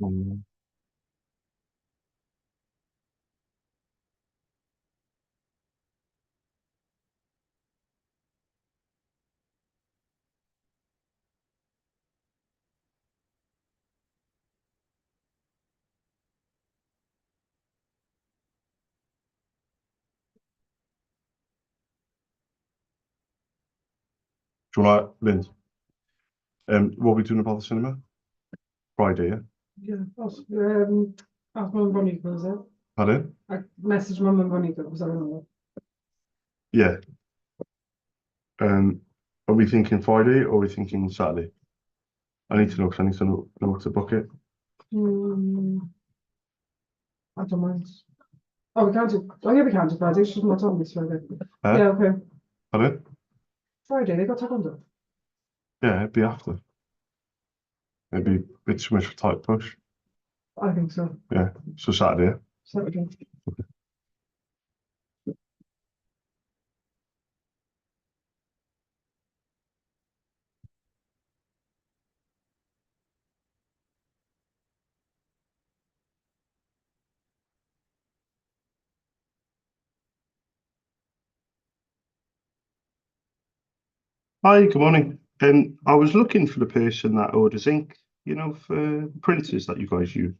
Mm. Do you want to, Lynn, what are we doing about the cinema? Friday, yeah? Yeah, ask Mum Bonnie was it? Pardon? I messaged Mum and Bonnie because I remember. Yeah. Are we thinking Friday or are we thinking Saturday? I need to know because I need to know what to book it. I don't mind. Oh, we can't do. Oh, yeah, we can do Friday. She's not on this Friday. Huh? Yeah, okay. Pardon? Friday, they got taekwondo. Yeah, it'd be after. It'd be a bit too much of a tight push. I think so. Yeah. So Saturday, yeah? Saturday. Hi, good morning. I was looking for the person that orders ink, you know, for printers that you guys use.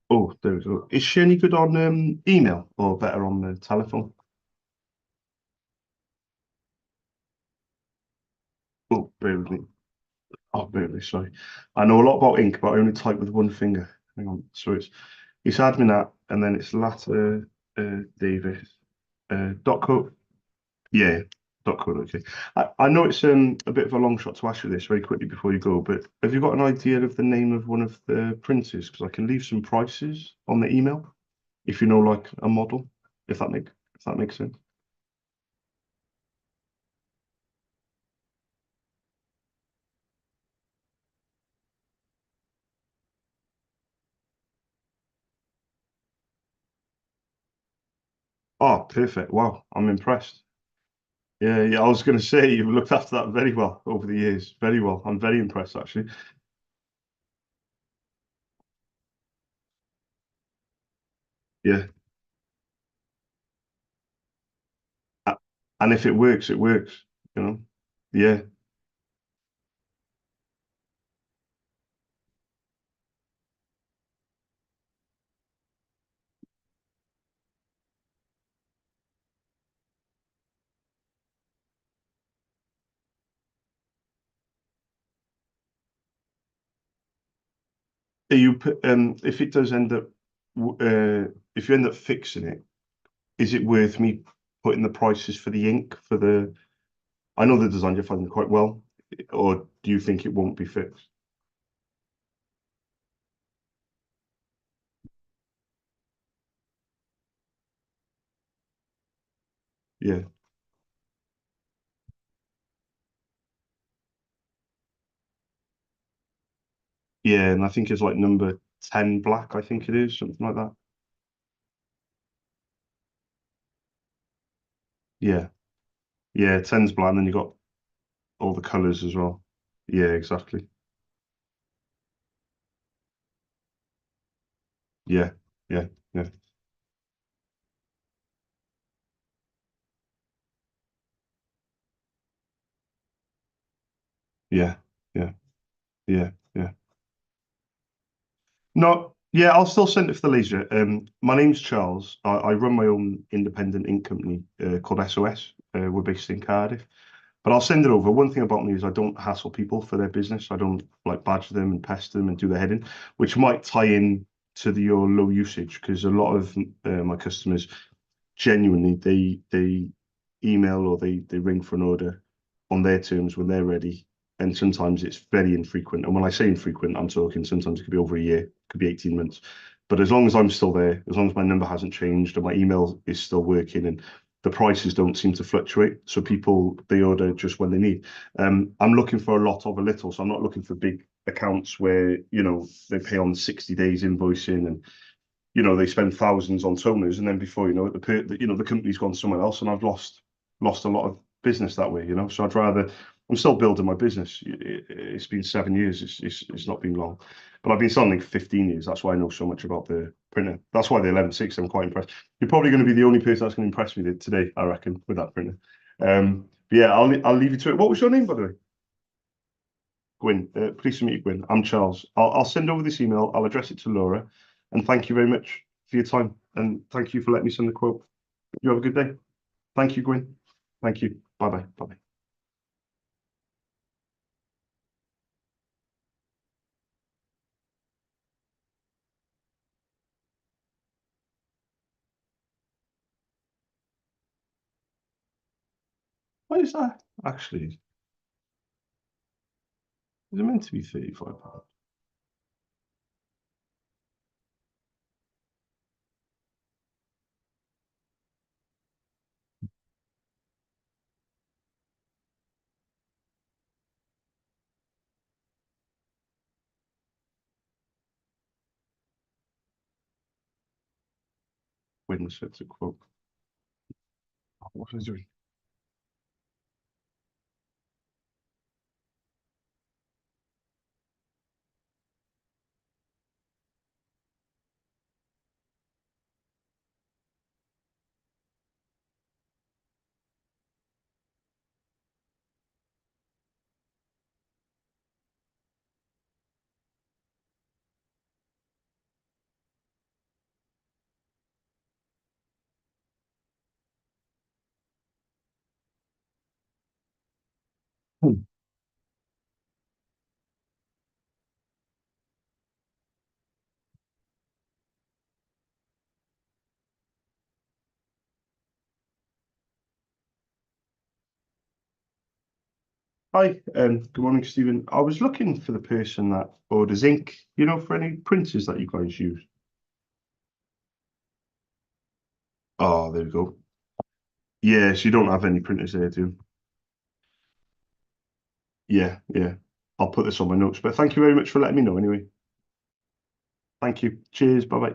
Oh, there we go. Is she any good on email or better on the telephone? Oh, bear with me. Oh, bear with me, sorry. I know a lot about ink, but I only type with one finger. Hang on. So it's admin at, and then it's latter Davis dot co. Yeah, dot co. Okay. I know it's a bit of a long shot to ask you this very quickly before you go, but have you got an idea of the name of one of the printers? Because I can leave some prices on the email if you know like a model, if that makes sense. Oh, perfect. Wow, I'm impressed. Yeah, yeah, I was going to say you've looked after that very well over the years. Very well. I'm very impressed, actually. Yeah. A- And if it works, it works, you know? Yeah. If it does end up, if you end up fixing it, is it worth me putting the prices for the ink for the, I know the design you're finding quite well, or do you think it won't be fixed? Yeah. Yeah. And I think it's like number 10 black, I think it is, something like that. Yeah. Yeah. 10's black, and then you got all the colors as well. Yeah, exactly. Yeah, yeah, yeah, yeah, yeah, yeah, yeah. No, yeah, I'll still send it for the leisure. My name's Charles. I run my own independent ink company called SOS. We're based in Cardiff, but I'll send it over. One thing about me is I don't hassle people for their business. I don't like badger them and pester them and do their head in, which might tie in to your low usage because a lot of my customers genuinely they email or they ring for an order on their terms when they're ready, and sometimes it's very infrequent. And when I say infrequent, I'm talking sometimes it could be over a year, it could be 18 months. But as long as I'm still there, as long as my number hasn't changed and my email is still working and the prices don't seem to fluctuate, so people they order just when they need. I'm looking for a lot of a little, so I'm not looking for big accounts where they pay on 60 days invoicing and they spend thousands on toners, and then before you know it, the company's gone somewhere else, and I've lost lost a lot of business that way, you know. So I'd rather. I'm still building my business. It's been 7 years. It's not been long, but I've been selling for 15 years. That's why I know so much about the printer. That's why the 1160. I'm quite impressed. You're probably going to be the only person that's going to impress me today, I reckon, with that printer. But yeah, I'll leave you to it. What was your name, by the way? Gwyn. Pleased to meet you, Gwyn. I'm Charles. I'll send over this email. I'll address it to Laura, and thank you very much for your time, and thank you for letting me send the quote. You have a good day. Thank you, Gwyn. Thank you. Bye bye. Bye bye. What is that? Actually, is it meant to be £35? Gwyn sets a quote. What was I doing? Hmm. Hi, good morning, Stephen. I was looking for the person that orders ink, you know, for any printers that you guys use. Oh, there we go. Yes, you don't have any printers there, do you? Yeah, yeah. I'll put this on my notes, but thank you very much for letting me know anyway. Thank you. Cheers. Bye bye.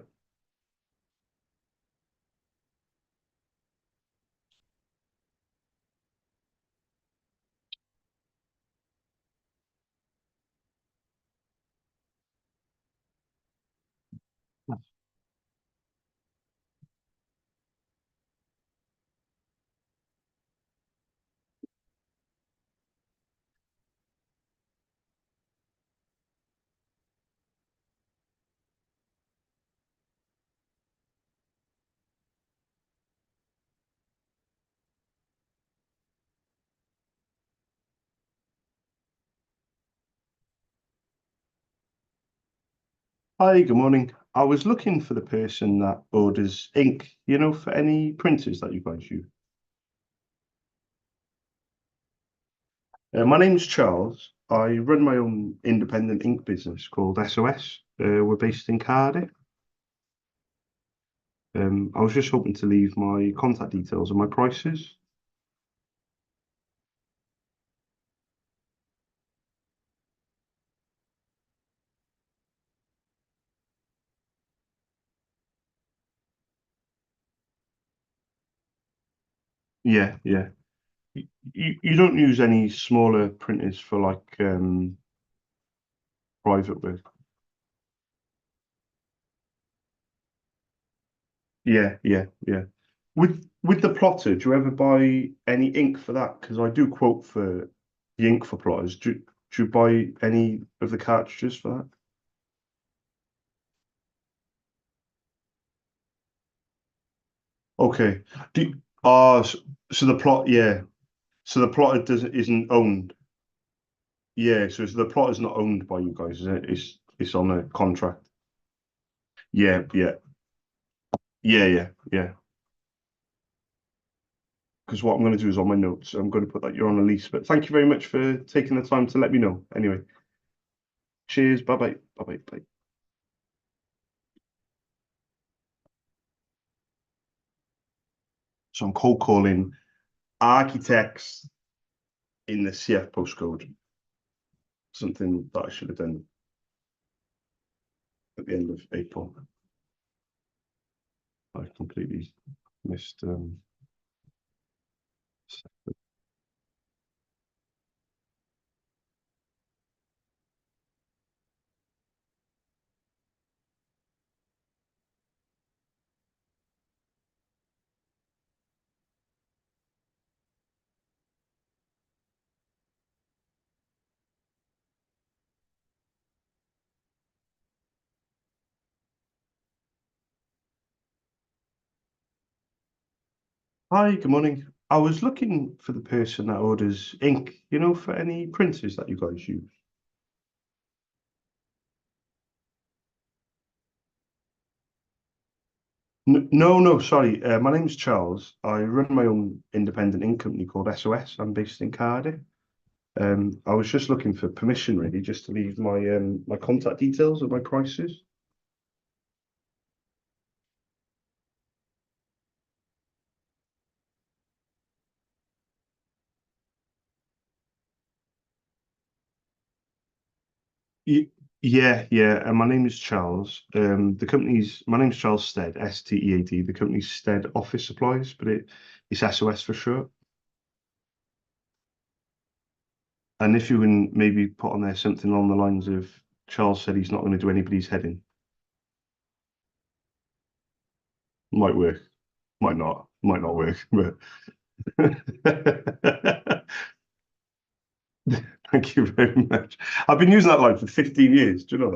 Hi, good morning. I was looking for the person that orders ink, you know, for any printers that you guys use. My name's Charles. I run my own independent ink business called SOS. We're based in Cardiff. I was just hoping to leave my contact details and my prices. Yeah, yeah. You don't use any smaller printers for like private work. Yeah, yeah, yeah. With the plotter, do you ever buy any ink for that? Because I do quote for the ink for plotters. Do you buy any of the cartridges for that? Okay. So the plot, yeah. So the plotter doesn't isn't owned. Yeah. So the plotter's not owned by you guys, is it? It's on a contract. Yeah, yeah, yeah, yeah, yeah. Because what I'm going to do is on my notes, I'm going to put that you're on a lease. But thank you very much for taking the time to let me know. Anyway, cheers. Bye bye. Bye bye. Bye. So I'm cold calling architects in the CF postcode. Something that I should have done at the end of April. I completely missed Hi, good morning. I was looking for the person that orders ink, for any printers that you guys use. No, no, sorry. My name's Charles. I run my own independent ink company called SOS. I'm based in Cardiff. I was just looking for permission, really, just to leave my contact details and my prices. Y- Yeah, yeah. And my name is Charles. My name's Charles Stead, Stead. The company's Stead Office Supplies, but it's SOS for sure. And if you can maybe put on there something along the lines of Charles said he's not going to do anybody's head in, might work, might not work, but thank you very much. I've been using that line for 15 years. Do you know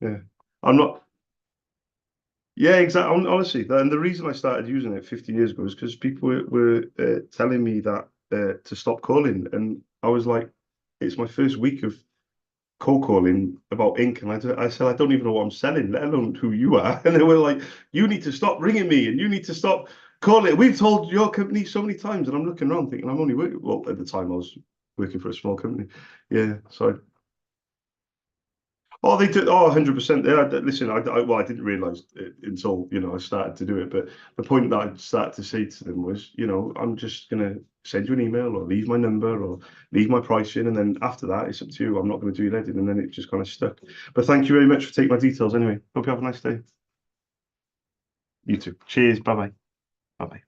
that? Yeah. I'm not, yeah, exactly. Honestly, and the reason I started using it 15 years ago is because people were telling me that to stop calling. And I was like, it's my first week of cold calling about ink, and I said I don't even know what I'm selling, let alone who you are. And they were like, "You need to stop ringing me, and you need to stop calling. We've told your company so many times." And I'm looking around thinking I'm only working. Well, at the time I was working for a small company. Yeah, so oh, they did. Oh, 100%. Yeah, listen, well, I didn't realize it until I started to do it. But the point that I started to say to them was, I'm just gonna send you an email or leave my number or leave my pricing, and then after that, it's up to you. I'm not going to do your editing, and then it just kind of stuck. But thank you very much for taking my details. Anyway, hope you have a nice day. You too. Cheers. Bye bye. Bye bye.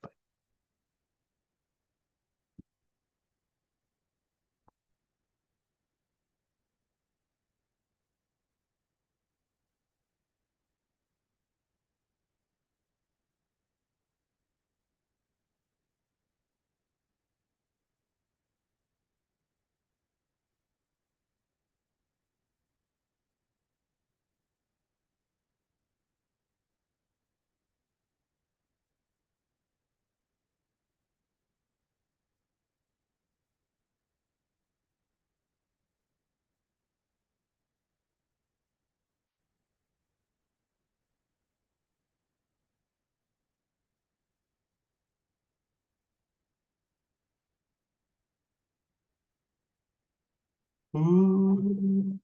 Ooh.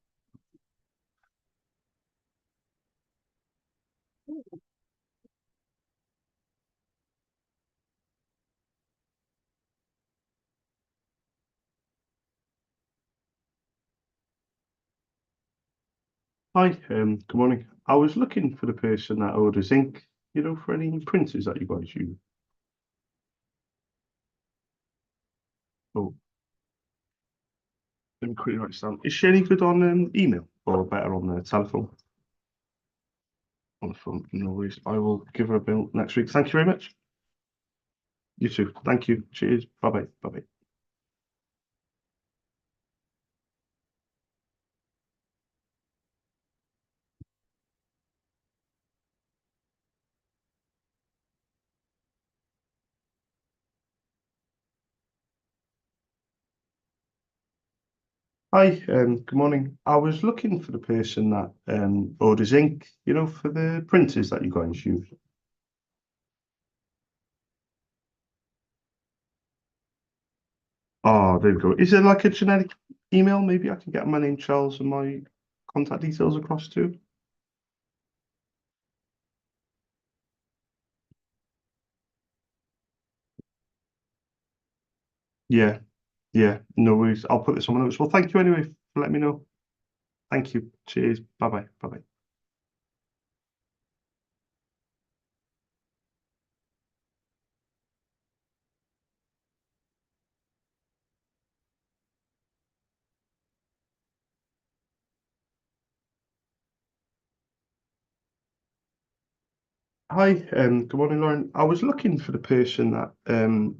Hi. Good morning. I was looking for the person that orders ink, for any printers that you guys use. Oh, let me quickly write this down. Is she any good on email or better on the telephone? On the phone, no worries. I will give her a bill next week. Thank you very much. You too. Thank you. Cheers. Bye bye. Bye bye. Hi. Good morning. I was looking for the person that orders ink, for the printers that you guys use. Oh, there we go. Is there like a generic email? Maybe I can get my name, Charles, and my contact details across too. Yeah. Yeah. No worries. I'll put this on my notes. Well, thank you anyway for letting me know. Thank you. Cheers. Bye bye. Bye bye. Hi, good morning, Lauren. I was looking for the person that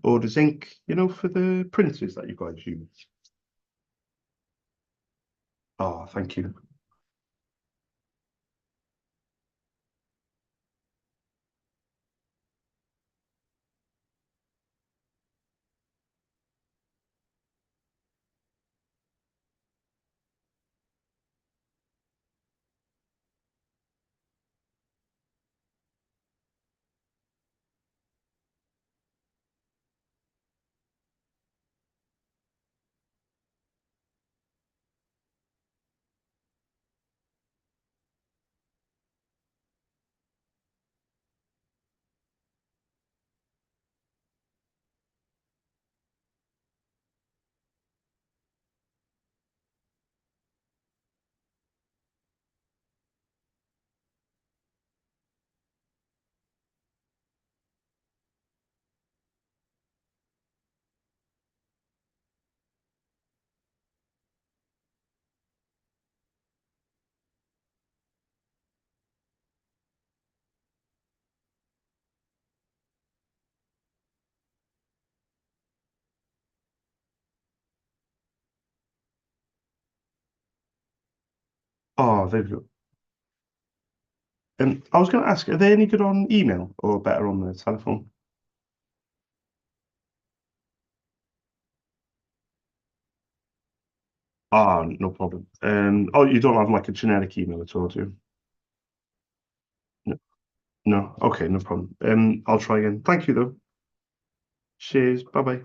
orders ink, for the printers that you guys use. Oh, thank you. Oh, there we go. I was going to ask, are they any good on email or better on the telephone? Ah, no problem. Oh, you don't have like a generic email at all, do you? No, no. Okay, no problem. I'll try again. Thank you, though. Cheers. Bye bye.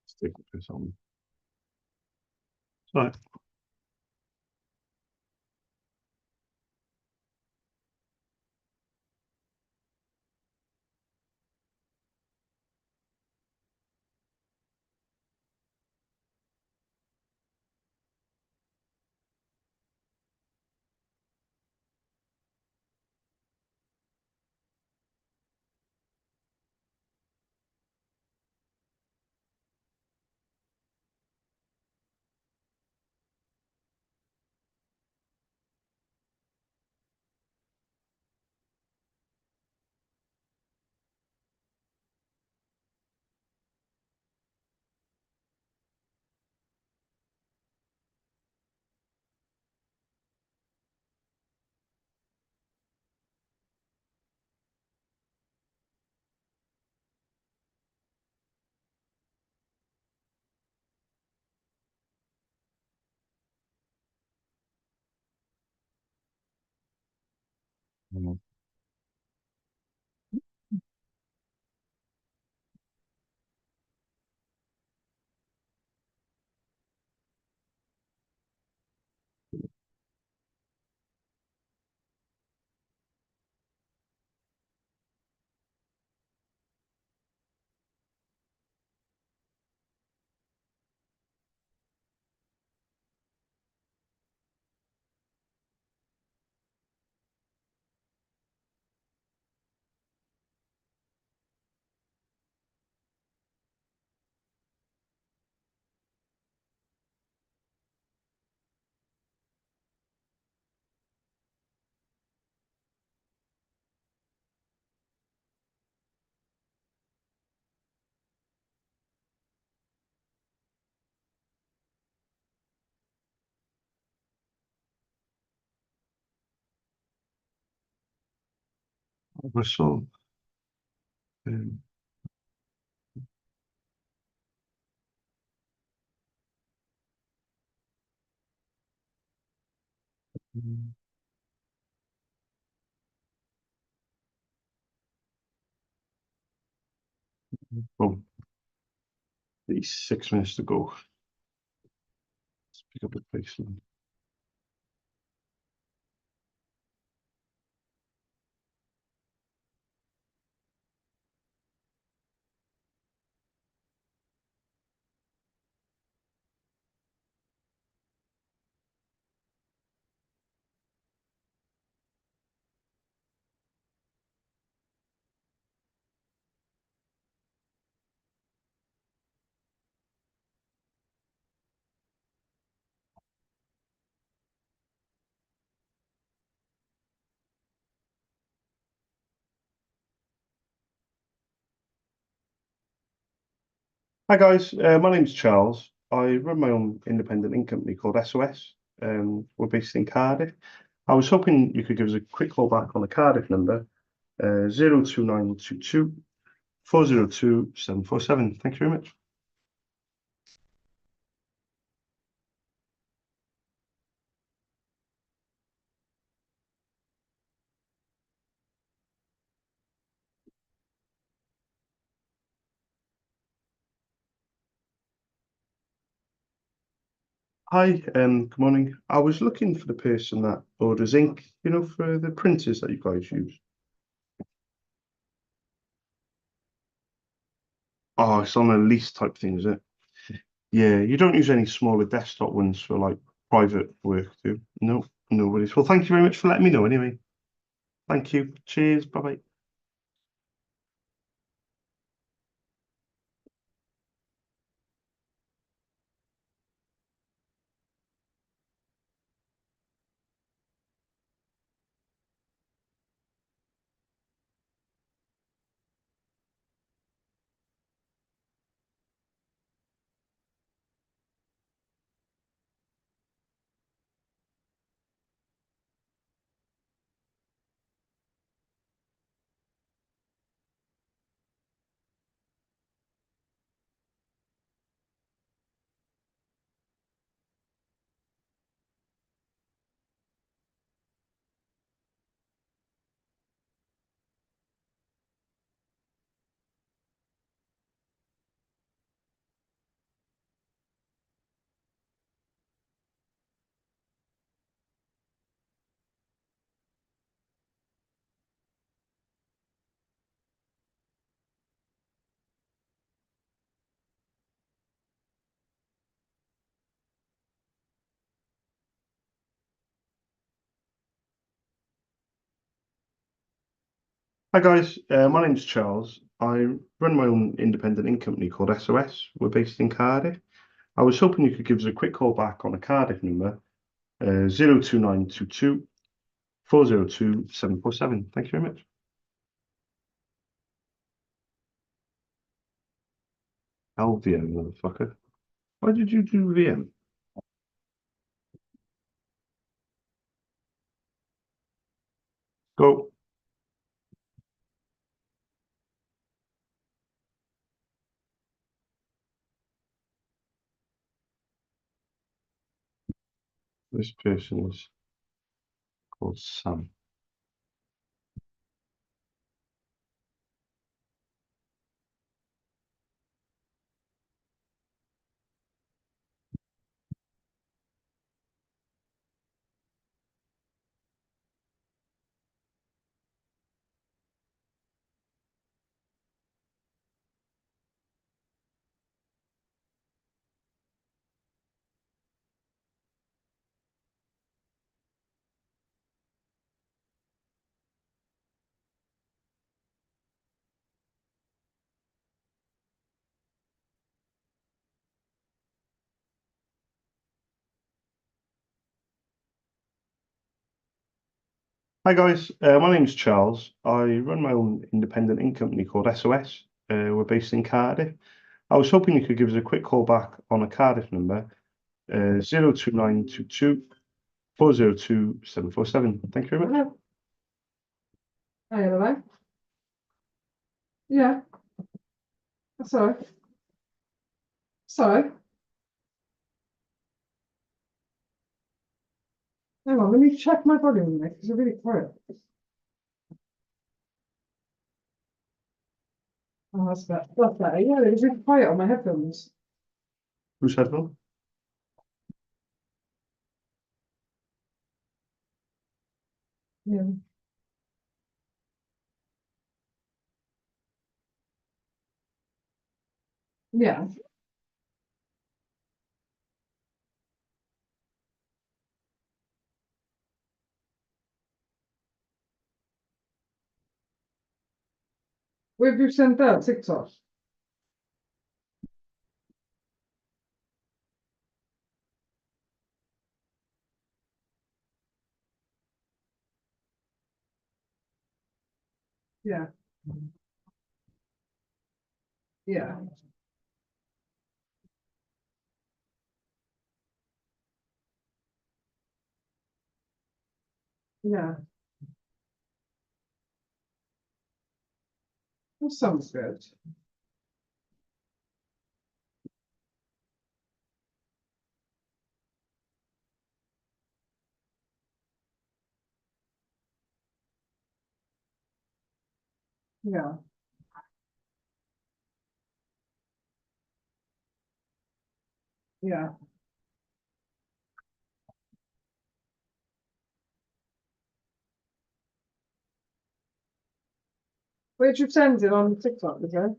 Stick with this on. Right. Mm. Russell. Um, oh, 6 minutes to go. Let's pick up the placement. Hi guys, my name's Charles. I run my own independent ink company called SOS. We're based in Cardiff. I was hoping you could give us a quick call back on the Cardiff number, 02922 402 747. Thank you very much. Hi, good morning. I was looking for the person that orders ink, for the printers that you guys use. Oh, it's on a lease type thing, is it? Yeah, you don't use any smaller desktop ones for like private work, do you? No, no worries. Well, thank you very much for letting me know anyway. Thank you. Cheers. Bye-bye. Hi guys, my name's Charles. I run my own independent ink company called SOS. We're based in Cardiff. I was hoping you could give us a quick call back on a Cardiff number, 02922 402 747. Thank you very much. LVM, motherfucker. Why did you do VM? Go. This person is called Sam. Hi guys, my name's Charles. I run my own independent ink company called SOS. We're based in Cardiff. I was hoping you could give us a quick call back on a Cardiff number, 02922 402 747. Thank you very much. Hey, hello. Yeah, that's all right. Sorry. Hang on, let me check my volume because it's really quiet. Oh, that's better. That's better. Yeah, it was really quiet on my headphones. Who's headphone? Yeah. Yeah. Where have you sent that? TikTok? Yeah. Yeah. Yeah. That sounds good. Yeah. Yeah. Where'd you send it on TikTok, is it?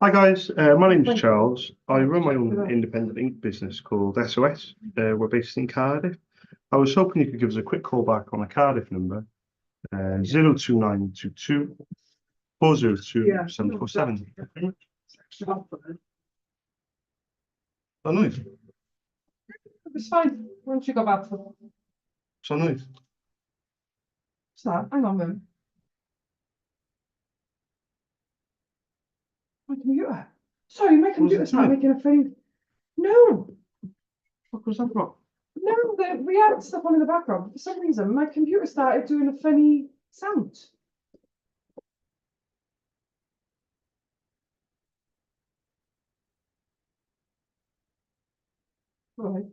Hi guys, my name's Thank you. Charles. I run my Check it own out. independent ink business called SOS. We're based in Cardiff. I was hoping you could give us a quick call back on a Cardiff number, 02922 402 747. Oh, nice. It's fine. Once you go back to So nice. that, hang on a minute. My computer. Sorry, my computer's not doing? making a thing. No, What was that from? no, we had stuff on in the background. For some reason, my computer started doing a funny sound. Right.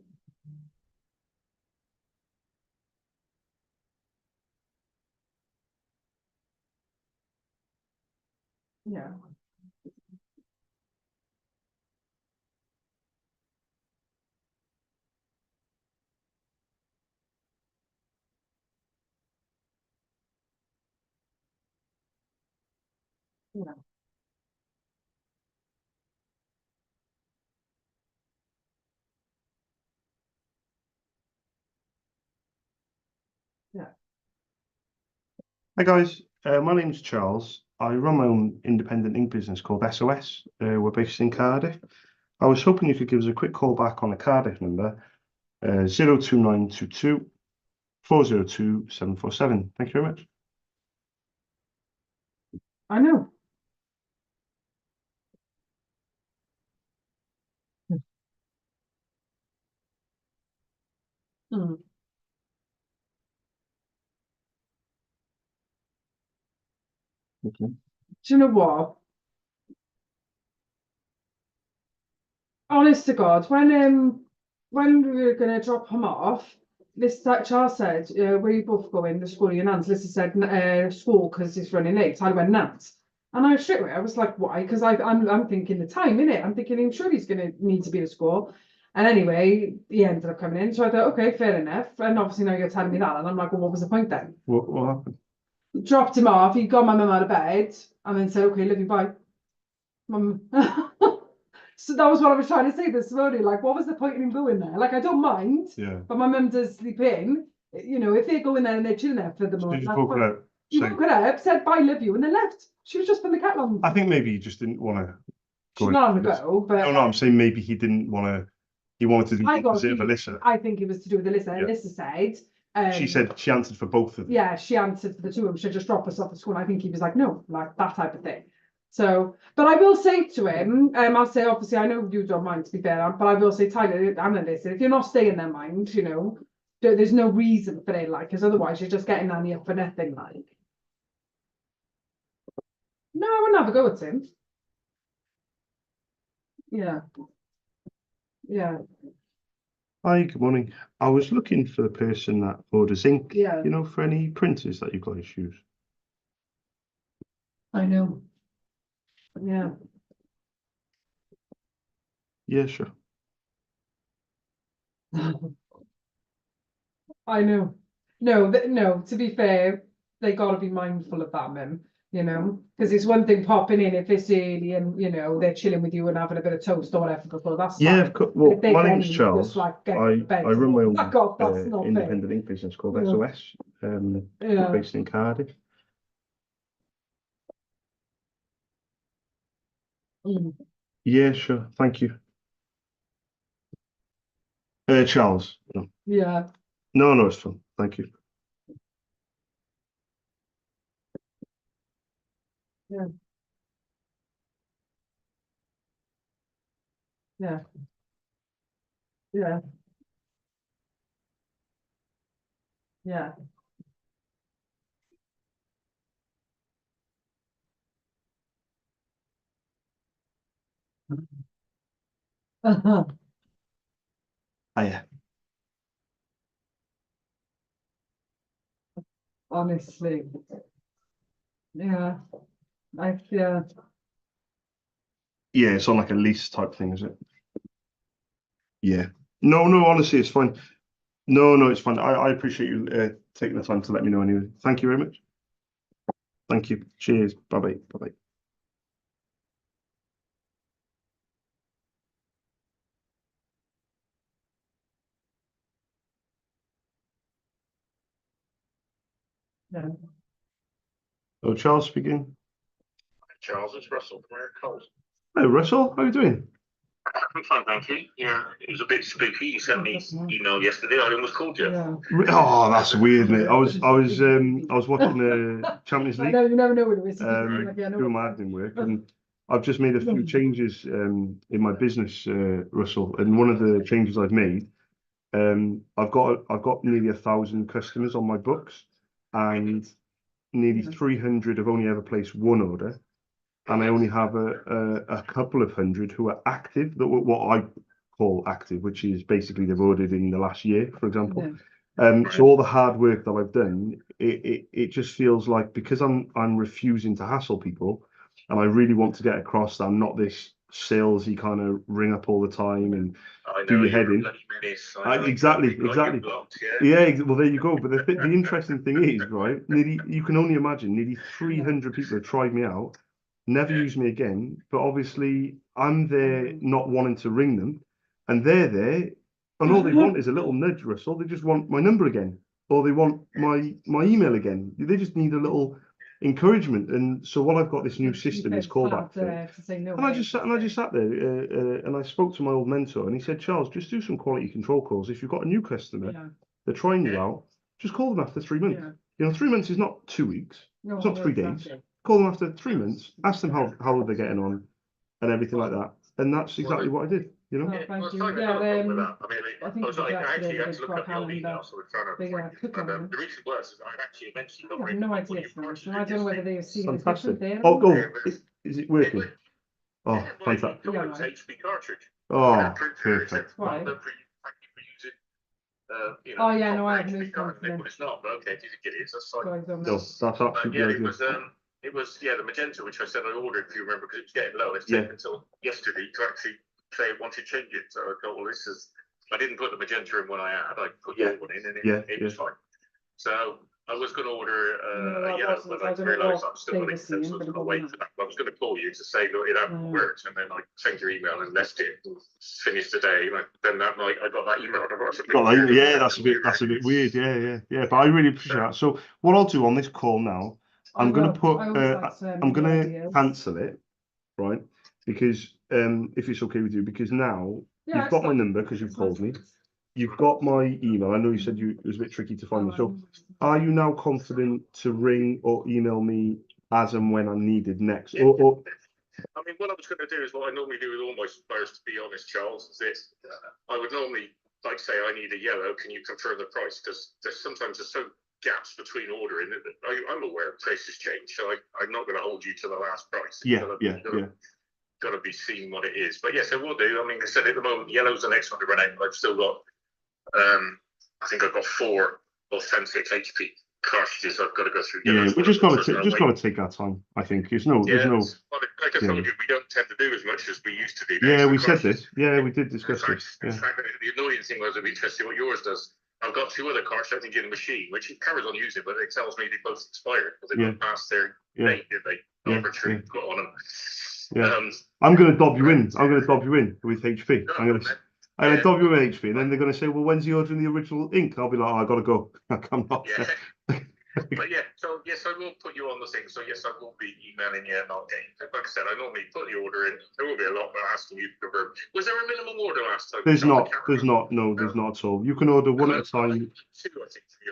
Yeah. Yeah. Yeah. Hi guys, my name's Charles. I run my own independent ink business called SOS. We're based in Cardiff. I was hoping you could give us a quick call back on a Cardiff number, 02922 402 747. Thank you very much. I know. Mm. Okay. Do you know what? Honest to God, when we were gonna drop him off, this that Charles said, where you both going, the school your Nance. Lisa said school because he's running late. So I went Nance. And I straight away I was like, why? Because I'm thinking the time, innit? I'm thinking I'm sure he's gonna need to be at school. And anyway, he ended up coming in. So I thought, okay, fair enough. And obviously now you're telling me that. And I'm like, well, what was the point then? What happened? Dropped him off, he got my mum out of bed, and then said, okay, love you, bye. Mum. So that was what I was trying to say this morning. Like, what was the point in him going there? Like, I don't mind, Yeah. but my mum does sleep in. You know, if they go in there and they're chilling there for the She moment. just woke her up. She woke her up, said bye, love you, and then left. She was just putting the cat on. I think maybe he just didn't want to She's go. not on the go, but No, I'm saying maybe he didn't want to. He wanted to do the opposite of Alyssa. I think it was to do with Alyssa. Yeah. Alyssa said, She said she answered for both of them. yeah, she answered for the two of them. She'd just drop us off at school. And I think he was like, no, like that type of thing. So, but I will say to him, I'll say, obviously, I know you don't mind to be fair, but I will say, Tyler, I'm gonna listen. If you're not staying their mind, you know, there's no reason for it, like, because otherwise you're just getting Annie up for nothing, like. No, I wouldn't have a go at him. Yeah. Yeah. Hi, good morning. I was looking for the person that orders ink, Yeah. you know, for any printers that you guys use. I know. Yeah. Yeah, sure. I know. No, no, to be fair, they gotta be mindful of that, Mim, you know, because it's one thing popping in if it's early and, you know, they're chilling with you and having a bit of toast or whatever before, that's Yeah, fine. But well, if they my get name's in, Charles. just like get I to bed, run my own fuck off, that's not fair. independent ink business called Yeah. SOS, Yeah. based in Cardiff. Mm. Yeah, sure. Thank you. Charles. No, Yeah. no, it's fine. Thank you. Yeah. Yeah. Yeah. Yeah. Hiya. Honestly. Yeah. Yeah. Yeah, it's on like a lease type thing, is it? Yeah. No, honestly, it's fine. No, it's fine. I appreciate you taking the time to let me know anyway. Thank you very much. Thank you. Cheers. Bye-bye. Bye-bye. Yeah. Oh, Charles speaking. Charles, it's Russell from Eric Coles. Hello, Russell. How are you doing? I'm fine, thank you. Yeah, it was a bit spooky. You sent me email yesterday. I almost called you. Yeah. Oh, that's weird, mate. I was watching the Champions I League, know, you never know what it is. Like, yeah, I know doing what my it is. admin work, and I've just made a few changes in my business, Russell. And one of the changes I've made, I've got nearly 1,000 customers on my books, and nearly 300 have only ever placed one order, and I only have a couple of hundred who are active, that what I call active, which is basically they've ordered in the last year, for example. So all the hard work that I've done, it just feels like, because I'm refusing to hassle people, and I really want to get across that I'm not this salesy kind of ring up all the time and do your head in. Exactly. Yeah, well, there you go. But the interesting thing is, right, you can only imagine nearly 300 people have tried me out, never use me again, but obviously I'm there not wanting to ring them, and they're there, and all they want is a little nudge, Russell. They just want my number again, or they want my email again. They just need a little encouragement. And so what I've got, this new system, is callback thing. And I just sat there, and I spoke to my old mentor, and he said, Charles, just do some quality control calls. If you've got a new customer, they're trying you out, just call them after 3 months. You know, 3 months is not 2 weeks. It's not 3 days. Call them after 3 months, ask them how they're getting on, and everything like that. And that's exactly what I did, you know. Oh, thank you. I think was it's actually a had to look up the old email, so we're trying to. The reason was I actually eventually got I have rid no of idea. So I don't know whether they've seen it Fantastic. different there. Oh, is it working? Oh, fantastic. It was HP cartridge. Oh, perfect. Why? Thank you for using. Oh yeah, no, I have no HP cartridge. But it's not. But okay, it is. That's fine. No, that's absolutely Yeah, ideal. it was the magenta, which I said I ordered, if you remember, because it was getting low. It's taken until yesterday to actually say it wanted to change it. So I thought, well, I didn't put the magenta in when I had. I put the old one in, and it was fine. So I was going to order a yellow, but I realised I'm still going to wait for that. I was going to call you to say, look, it hasn't worked, and then I sent your email and left it. Finished the day. Then that night I got that email. That's a bit weird. Yeah. But I really appreciate that. So what I'll do on this call now, I'm going to cancel it, right? Because if it's okay with you, because now you've got my number because you've called me. You've got my email. I know you said it was a bit tricky to find me. So are you now confident to ring or email me as and when I'm needed next? I mean, what I was going to do is what I normally do with all my suppliers, to be honest, Charles, is this. I would normally like say I need a yellow, can you confirm the price? Because there's so gaps between ordering. I'm aware prices change, so I'm not going to hold you to the last price. Got to be seen what it is. But yes, it will do. I mean, they said at the moment yellow's the next one to run out. I've still got, I think I've got 4 authentic HP cartridges I've got to go through. Yeah, we just got to take our time. I think there's no. Like I told you, we don't tend to do as much as we used to do. Yeah, we said this. Yeah, we did discuss this. In fact, the annoying thing was, I'd be interested what yours does. I've got 2 other cards I think in the machine, which it carries on using, but it tells me they both expired because they went past their date, did they? Arbitrary put on them. Yeah. I'm going to dob you in. I'm going to dob you in with HP. I'm going to dob you in HP, and then they're going to say, "Well, when's he ordering the original ink?" I'll be like, "Oh, I got to go. I'm not." But yeah, so yes, I will put you on the thing. So yes, I will be emailing you about games. Like I said, I normally put the order in. There will be a lot, but asking you to confirm. Was there a minimum order last time? There's not. No, there's not at all. You can order one at a time.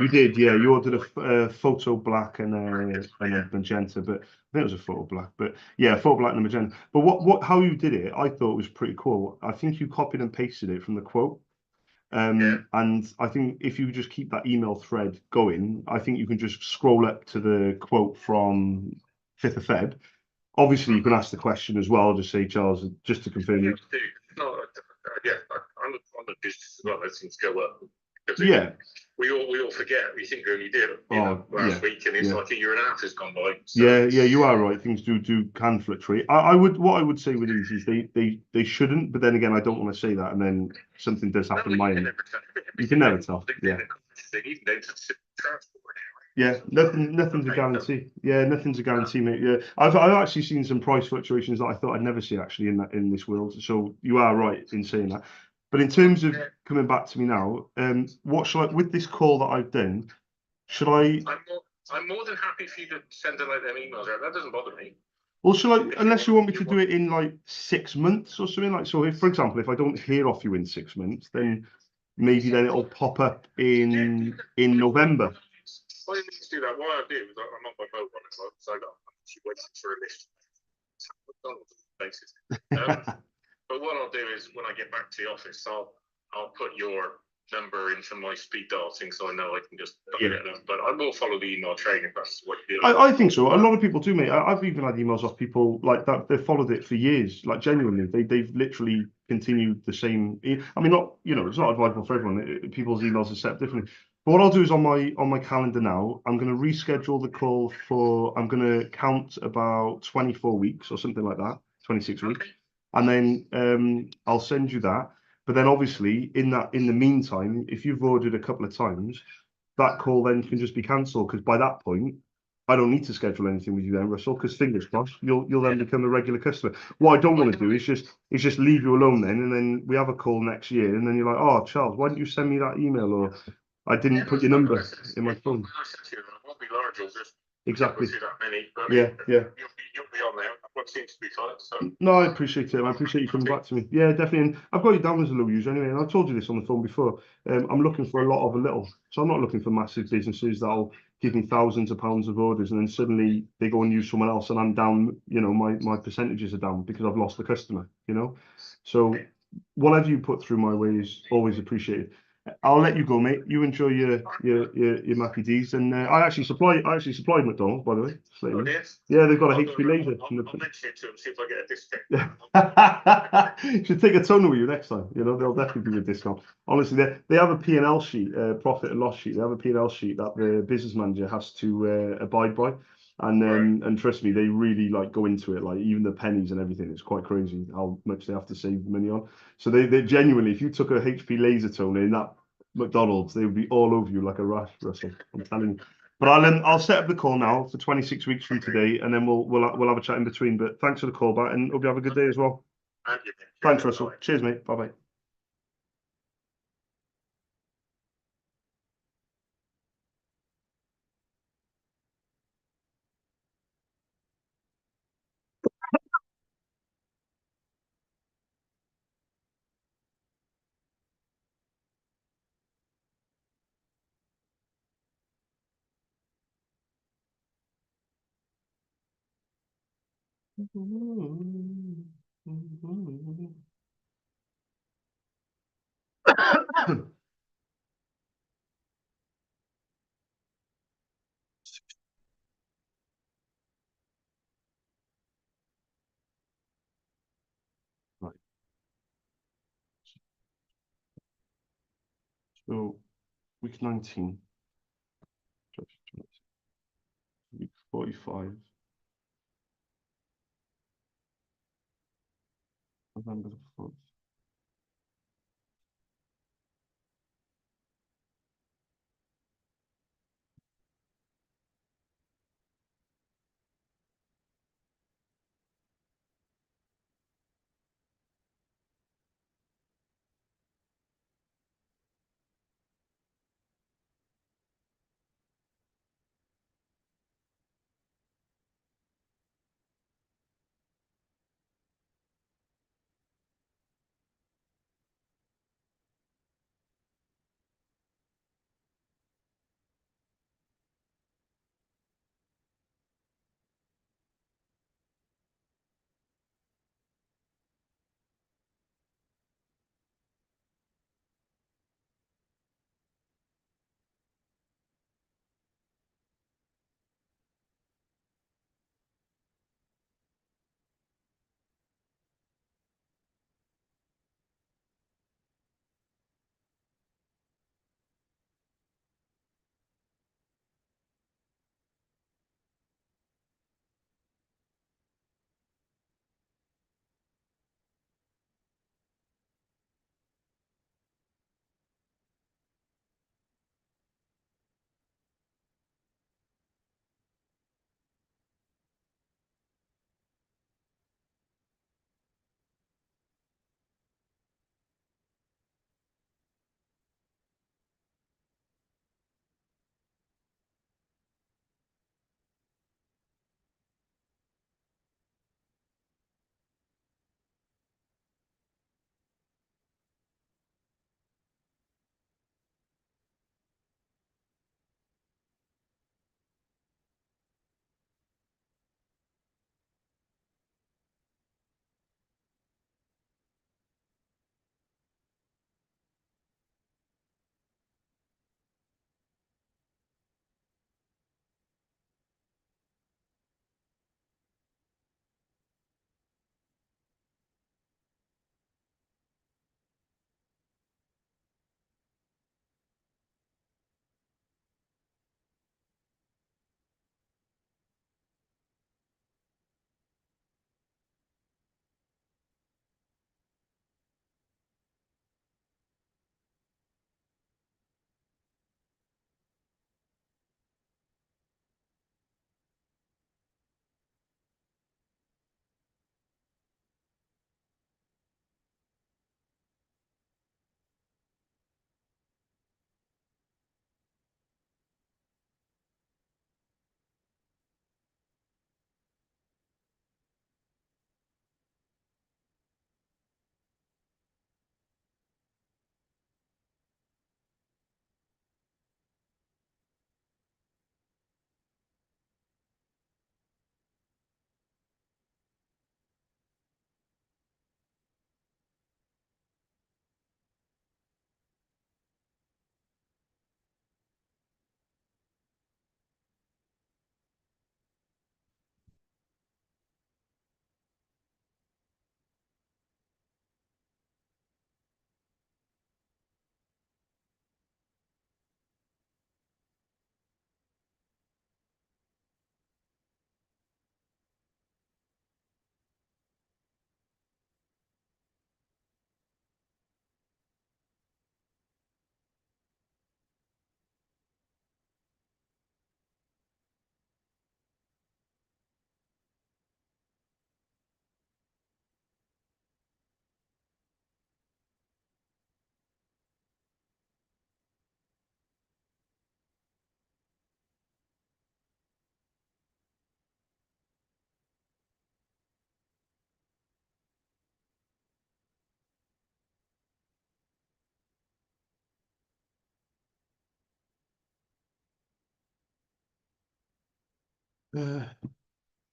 You did, yeah. You ordered a photo black and a magenta, but I think it was a photo black. But yeah, photo black and a magenta. But how you did it, I thought was pretty cool. I think you copied and pasted it from the quote. And I think if you just keep that email thread going, I think you can just scroll up to the quote from 5th of Feb. Obviously, you can ask the question as well. Just say, Charles, just to confirm. I'm a business as well. Those things go up. We all forget. We think we only did last week, and it's like a year and a half has gone by. So. Yeah, you are right. Things can fluctuate. What I would say with these is they shouldn't, but then again, I don't want to say that, and then something does happen in my end. You can never tell. Yeah, nothing's a guarantee. Yeah, nothing's a guarantee, mate. Yeah, I've actually seen some price fluctuations that I thought I'd never see actually in this world. So you are right in saying that. But in terms of coming back to me now, what shall I, with this call that I've done, should I? I'm more than happy for you to send like them emails out. That doesn't bother me. Well, shall I? Unless you want me to do it in like 6 months or something like. So, if, for example, if I don't hear off you in 6 months, then maybe then it'll pop up in November. Well, you need to do that. What I do is I'm on my mobile at the moment, so I'm actually waiting for a list. But what I'll do is when I get back to the office, I'll put your number into my speed dial thing, so I know I can just get it. But I will follow the email train if that's what you do. I think so. A lot of people do, mate. I've even had emails off people like that. They've followed it for years, like genuinely. They've literally continued the same. I mean, not it's not advisable for everyone. People's emails are set differently. But what I'll do is on my calendar now, I'm going to reschedule the call for. I'm going to count about 24 weeks or something like that, 26 weeks. And then I'll send you that. But then obviously in the meantime, if you've ordered a couple of times, that call then can just be cancelled because by that point, I don't need to schedule anything with you then, Russell, because fingers crossed, you'll then become a regular customer. What I don't want to do is just leave you alone then, and then we have a call next year, and then you're like, "Oh, Charles, why didn't you send me that email?" Or I didn't put your number in my phone. Exactly. Yeah. You'll be on there. What seems to be fine. So. No, I appreciate it. I appreciate you coming back to me. Yeah, definitely. And I've got you down as a low user anyway. And I told you this on the phone before. I'm looking for a lot of a little. So I'm not looking for massive businesses that'll give me thousands of pounds of orders and then suddenly they go and use someone else and I'm down. My percentages are down because I've lost the customer. So whatever you put through my way is always appreciated. I'll let you go, mate. You enjoy your Mackie D's, and I actually supplied McDonald's, by the way. Yeah, they've got a HP laser. I'll mention it to them, see if I get a discount. Should take a toner with you next time. They'll definitely give you a discount. Honestly, they have a P&L sheet, profit and loss sheet. They have a P&L sheet that the business manager has to abide by. And trust me, they really go into it, even the pennies and everything. It's quite crazy how much they have to save money on. So they genuinely, if you took a HP laser toner in that McDonald's, they would be all over you like a rash, Russell. I'm telling you. But I'll set up the call now for 26 weeks from today, and then we'll have a chat in between. But thanks for the call back, and hope you have a good day as well. Thanks, Russell. Cheers, mate. Bye bye. So week 19, week 45, November the 4th.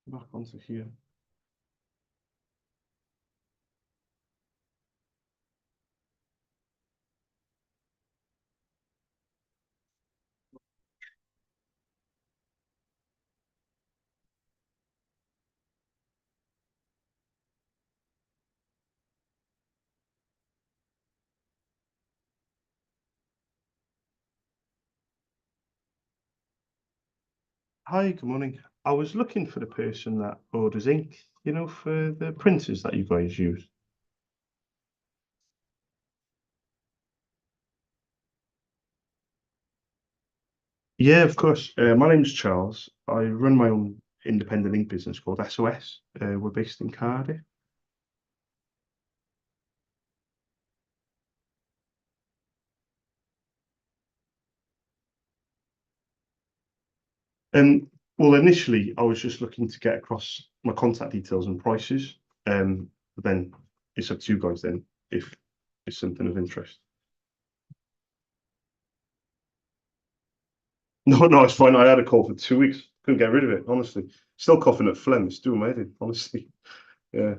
Back onto here. Hi, good morning. I was looking for the person that orders ink, you know, for the printers that you guys use. Yeah, of course. My name's Charles. I run my own independent ink business called SOS. We're based in Cardiff. Um, well, initially, I was just looking to get across my contact details and prices. But then it's up to you guys then if it's something of interest. No, it's fine. I had a cold for 2 weeks. Couldn't get rid of it, honestly. Still coughing up phlegm. It's doing my head in, honestly. Yeah.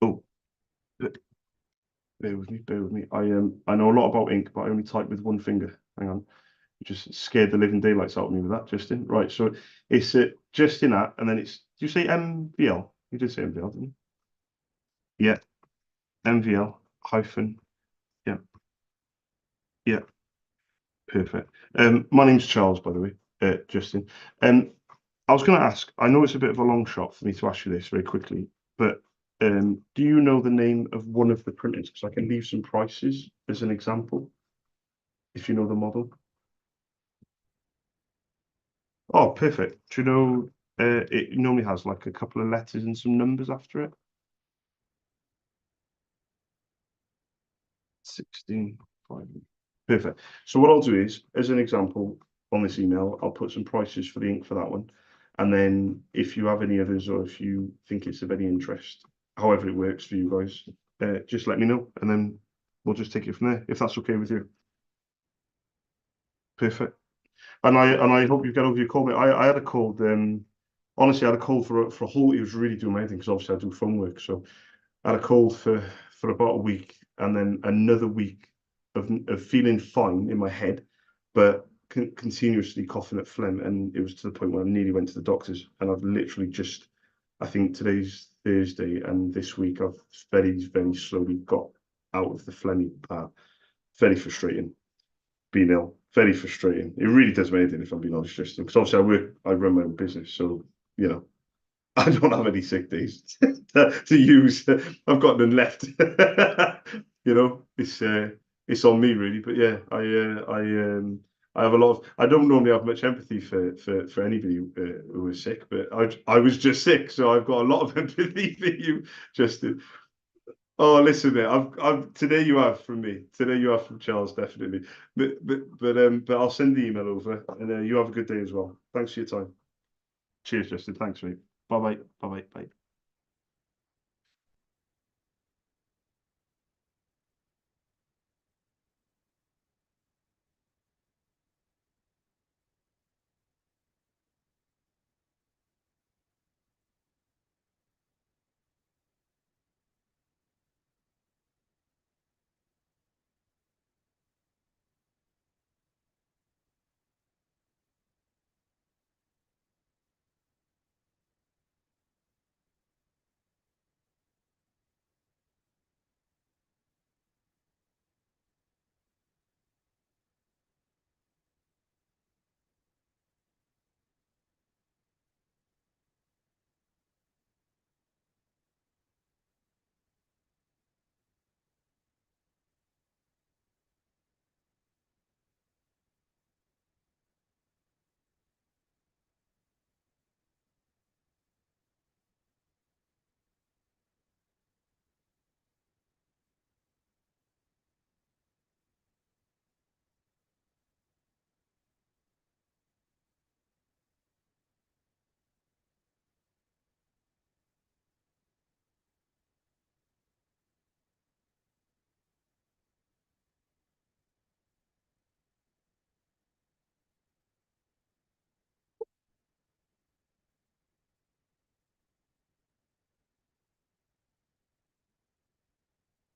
Oh, bear with me, bear with me. I know a lot about ink, but I only type with one finger. Hang on. You just scared the living daylights out of me with that, Justin. Right, so it's Justin at, and then it's, do you say MVL? You did say MVL, didn't you? Yeah, MVL hyphen. Yeah, yeah, perfect. My name's Charles, by the way, Justin. I was going to ask, I know it's a bit of a long shot for me to ask you this very quickly, but do you know the name of one of the printers? Because I can leave some prices as an example, if you know the model. Oh, perfect. Do you know, it normally has like a couple of letters and some numbers after it? 16. Perfect. So what I'll do is, as an example, on this email, I'll put some prices for the ink for that one. And then if you have any others or if you think it's of any interest, however it works for you guys, just let me know and then we'll just take it from there, if that's okay with you. Perfect. And I hope you get over your cold, mate. I had a cold, honestly, I had a cold for a whole, it was really doing my thing because obviously I do phone work. So I had a cold for about a week and then another week of feeling fine in my head, but continuously coughing up phlegm. And it was to the point where I nearly went to the doctors. And I've literally just, I think today's Thursday and this week I've very, very slowly got out of the phlegmy part. Very frustrating being ill. Very frustrating. It really does me anything if I'm being honest, Justin. Because obviously I run my own business. So, you know, I don't have any sick days to use. I've got none left. You know, it's on me really. But yeah, I have a lot of. I don't normally have much empathy for anybody who is sick, but I was just sick, so I've got a lot of empathy for you, Justin. Oh, listen, mate. I've today you have from me. Today you have from Charles, definitely. But I'll send the email over, and you have a good day as well. Thanks for your time. Cheers, Justin. Thanks, mate. Bye bye. Bye bye. Bye.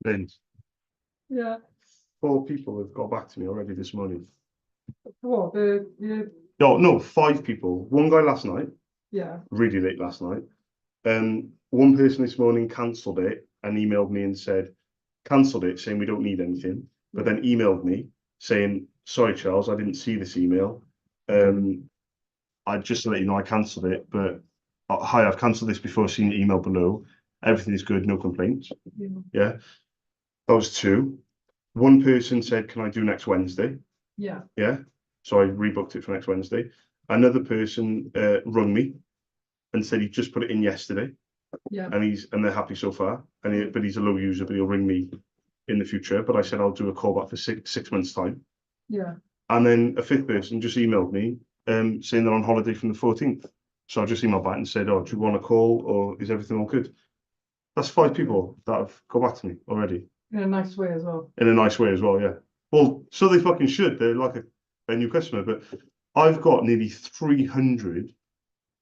Then Yeah. 4 people have got back to me already this morning. What, No, 5 people. One guy last night, yeah. really late last night. One person this morning cancelled it and emailed me and said, cancelled it, saying we don't need anything. but then emailed me saying, sorry, Charles, I didn't see this email. I just to let you know, I cancelled it, but hi, I've cancelled this before seeing the email below. Everything is good, no complaints. Yeah. That was two. One person said, can I do next Wednesday? Yeah. Yeah. So I rebooked it for next Wednesday. Another person rung me and said he just put it in yesterday. Yeah. And they're happy so far. But he's a low user, but he'll ring me in the future. But I said I'll do a call back for six months' time. Yeah. And then a fifth person just emailed me saying they're on holiday from the 14th. So I just emailed back and said, oh, do you want a call or is everything all good? That's 5 people that have come back to me already. In a nice way as well. In a nice way as well, yeah. Well, so they fucking should. They're like a new customer. But I've got nearly 300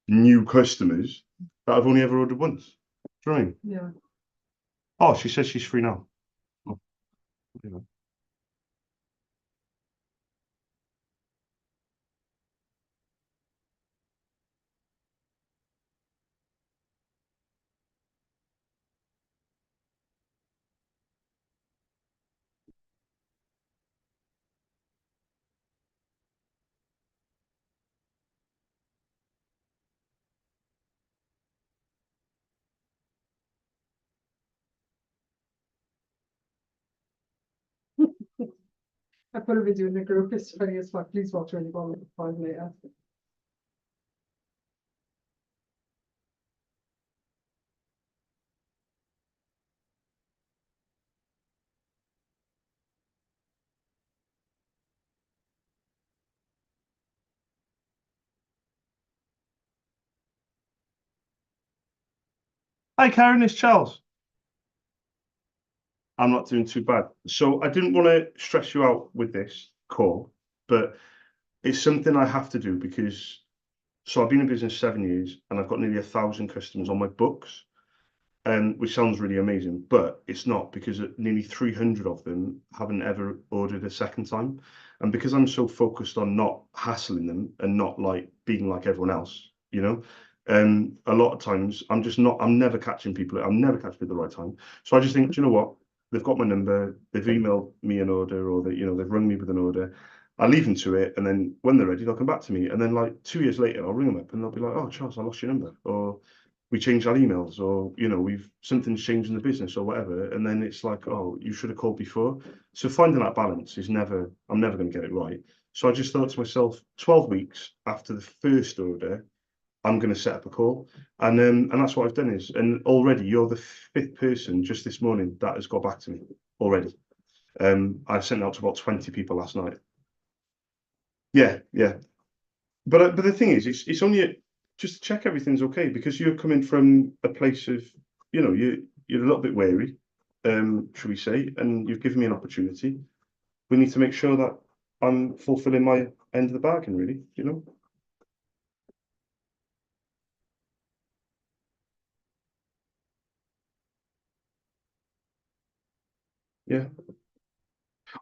new customers that I've only ever ordered once. Do you know what I mean? Yeah. Oh, she says she's free now. Oh, okay. I put a video in the group. It's funny as fuck. Please watch when you go on later. Hi, Karen, it's Charles. I'm not doing too bad. So I didn't want to stress you out with this call, but it's something I have to do because I've been in business 7 years and I've got nearly 1,000 customers on my books, which sounds really amazing, but it's not because nearly 300 of them haven't ever ordered a second time. And because I'm so focused on not hassling them and not like being like everyone else, you know, a lot of times I'm never catching people at the right time. So I just think, do you know what? They've got my number, they've emailed me an order, or they've rung me with an order. I'll leave them to it, and then when they're ready, they'll come back to me. And then like 2 years later, I'll ring them up and they'll be like, "Oh, Charles, I lost your number," or "We changed our emails," or something's changed in the business or whatever. And then it's like, "Oh, you should have called before." So finding that balance I'm never going to get it right. So I just thought to myself, 12 weeks after the first order, I'm going to set up a call, and that's what I've done. And already you're the 5th person just this morning that has got back to me already. I sent out to about 20 people last night. Yeah, yeah. But the thing is, it's only just to check everything's okay, because you're coming from a place of, you're a little bit wary, should we say, and you've given me an opportunity. We need to make sure that I'm fulfilling my end of the bargain, really, Yeah.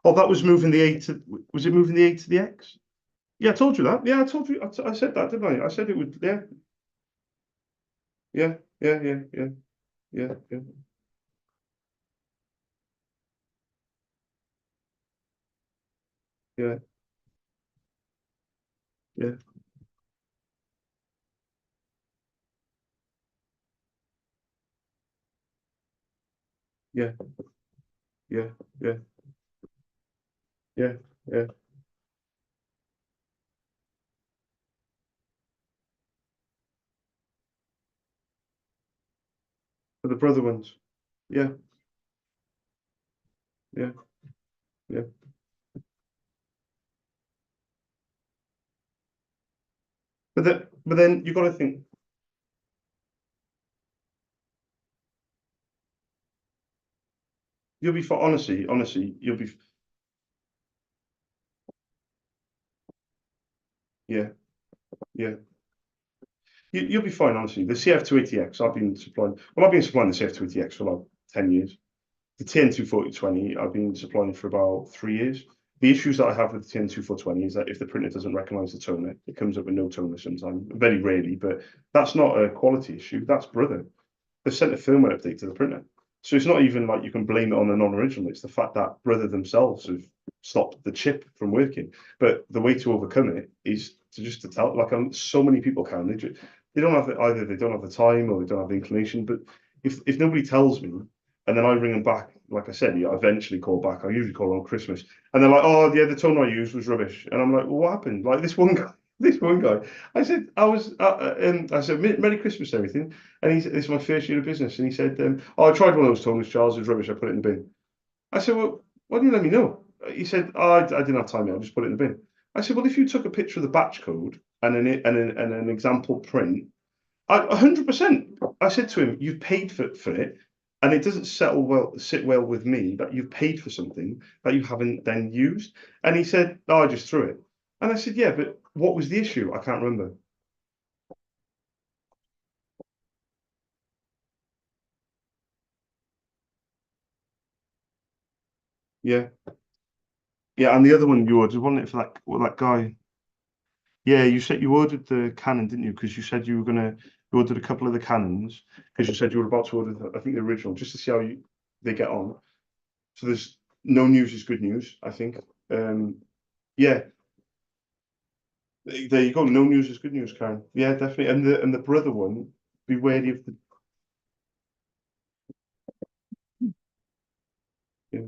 Oh, that was moving the A to, was it moving the A to the X? Yeah, I told you that. Yeah, I told you. I said that, didn't I? I said it would. Yeah, yeah, yeah, yeah, yeah, yeah, yeah, yeah, yeah, yeah, yeah, yeah, yeah, yeah. For the brother ones. Yeah, yeah, yeah. But then you got to think, you'll be for honestly, you'll be. Yeah, yeah. You'll be fine, honestly. The CF280X, I've been supplying the CF280X for like 10 years. The TN24020, I've been supplying for about 3 years. The issues that I have with the TN2420 is that if the printer doesn't recognize the toner, it comes up with no toner sometimes, very rarely, but that's not a quality issue, that's brother. They've sent a firmware update to the printer. So it's not even like you can blame it on the non-original. It's the fact that Brother themselves have stopped the chip from working. But the way to overcome it is to tell, like so many people can. They don't have either they don't have the time or they don't have the inclination. But if nobody tells me, and then I ring them back, like I said, yeah, I eventually call back. I usually call on Christmas, and they're like, "Oh, yeah, the toner I used was rubbish," and I'm like, "Well, what happened?" Like this one guy. This one guy, I said, I said, Merry Christmas, and everything. And he said, this is my first year of business. And he said, oh, I tried one of those toners, Charles. It was rubbish. I put it in the bin. I said, well, why didn't you let me know? He said, oh, I didn't have time yet. I just put it in the bin. I said, well, if you took a picture of the batch code and an example print, 100%. I said to him, you've paid for it. And it doesn't sit well with me that you've paid for something that you haven't then used. And he said, oh, I just threw it. And I said, yeah, but what was the issue? I can't remember. Yeah. Yeah, and the other one you ordered, wasn't it, for that guy? Yeah, you said you ordered the Canon, didn't you? Because you said you ordered a couple of the Canons because you said you were about to order, I think, the original, just to see how they get on. So there's no news is good news, I think. Yeah, there you go. No news is good news, Karen. Yeah, definitely. And the brother one, be wary of the. Yeah.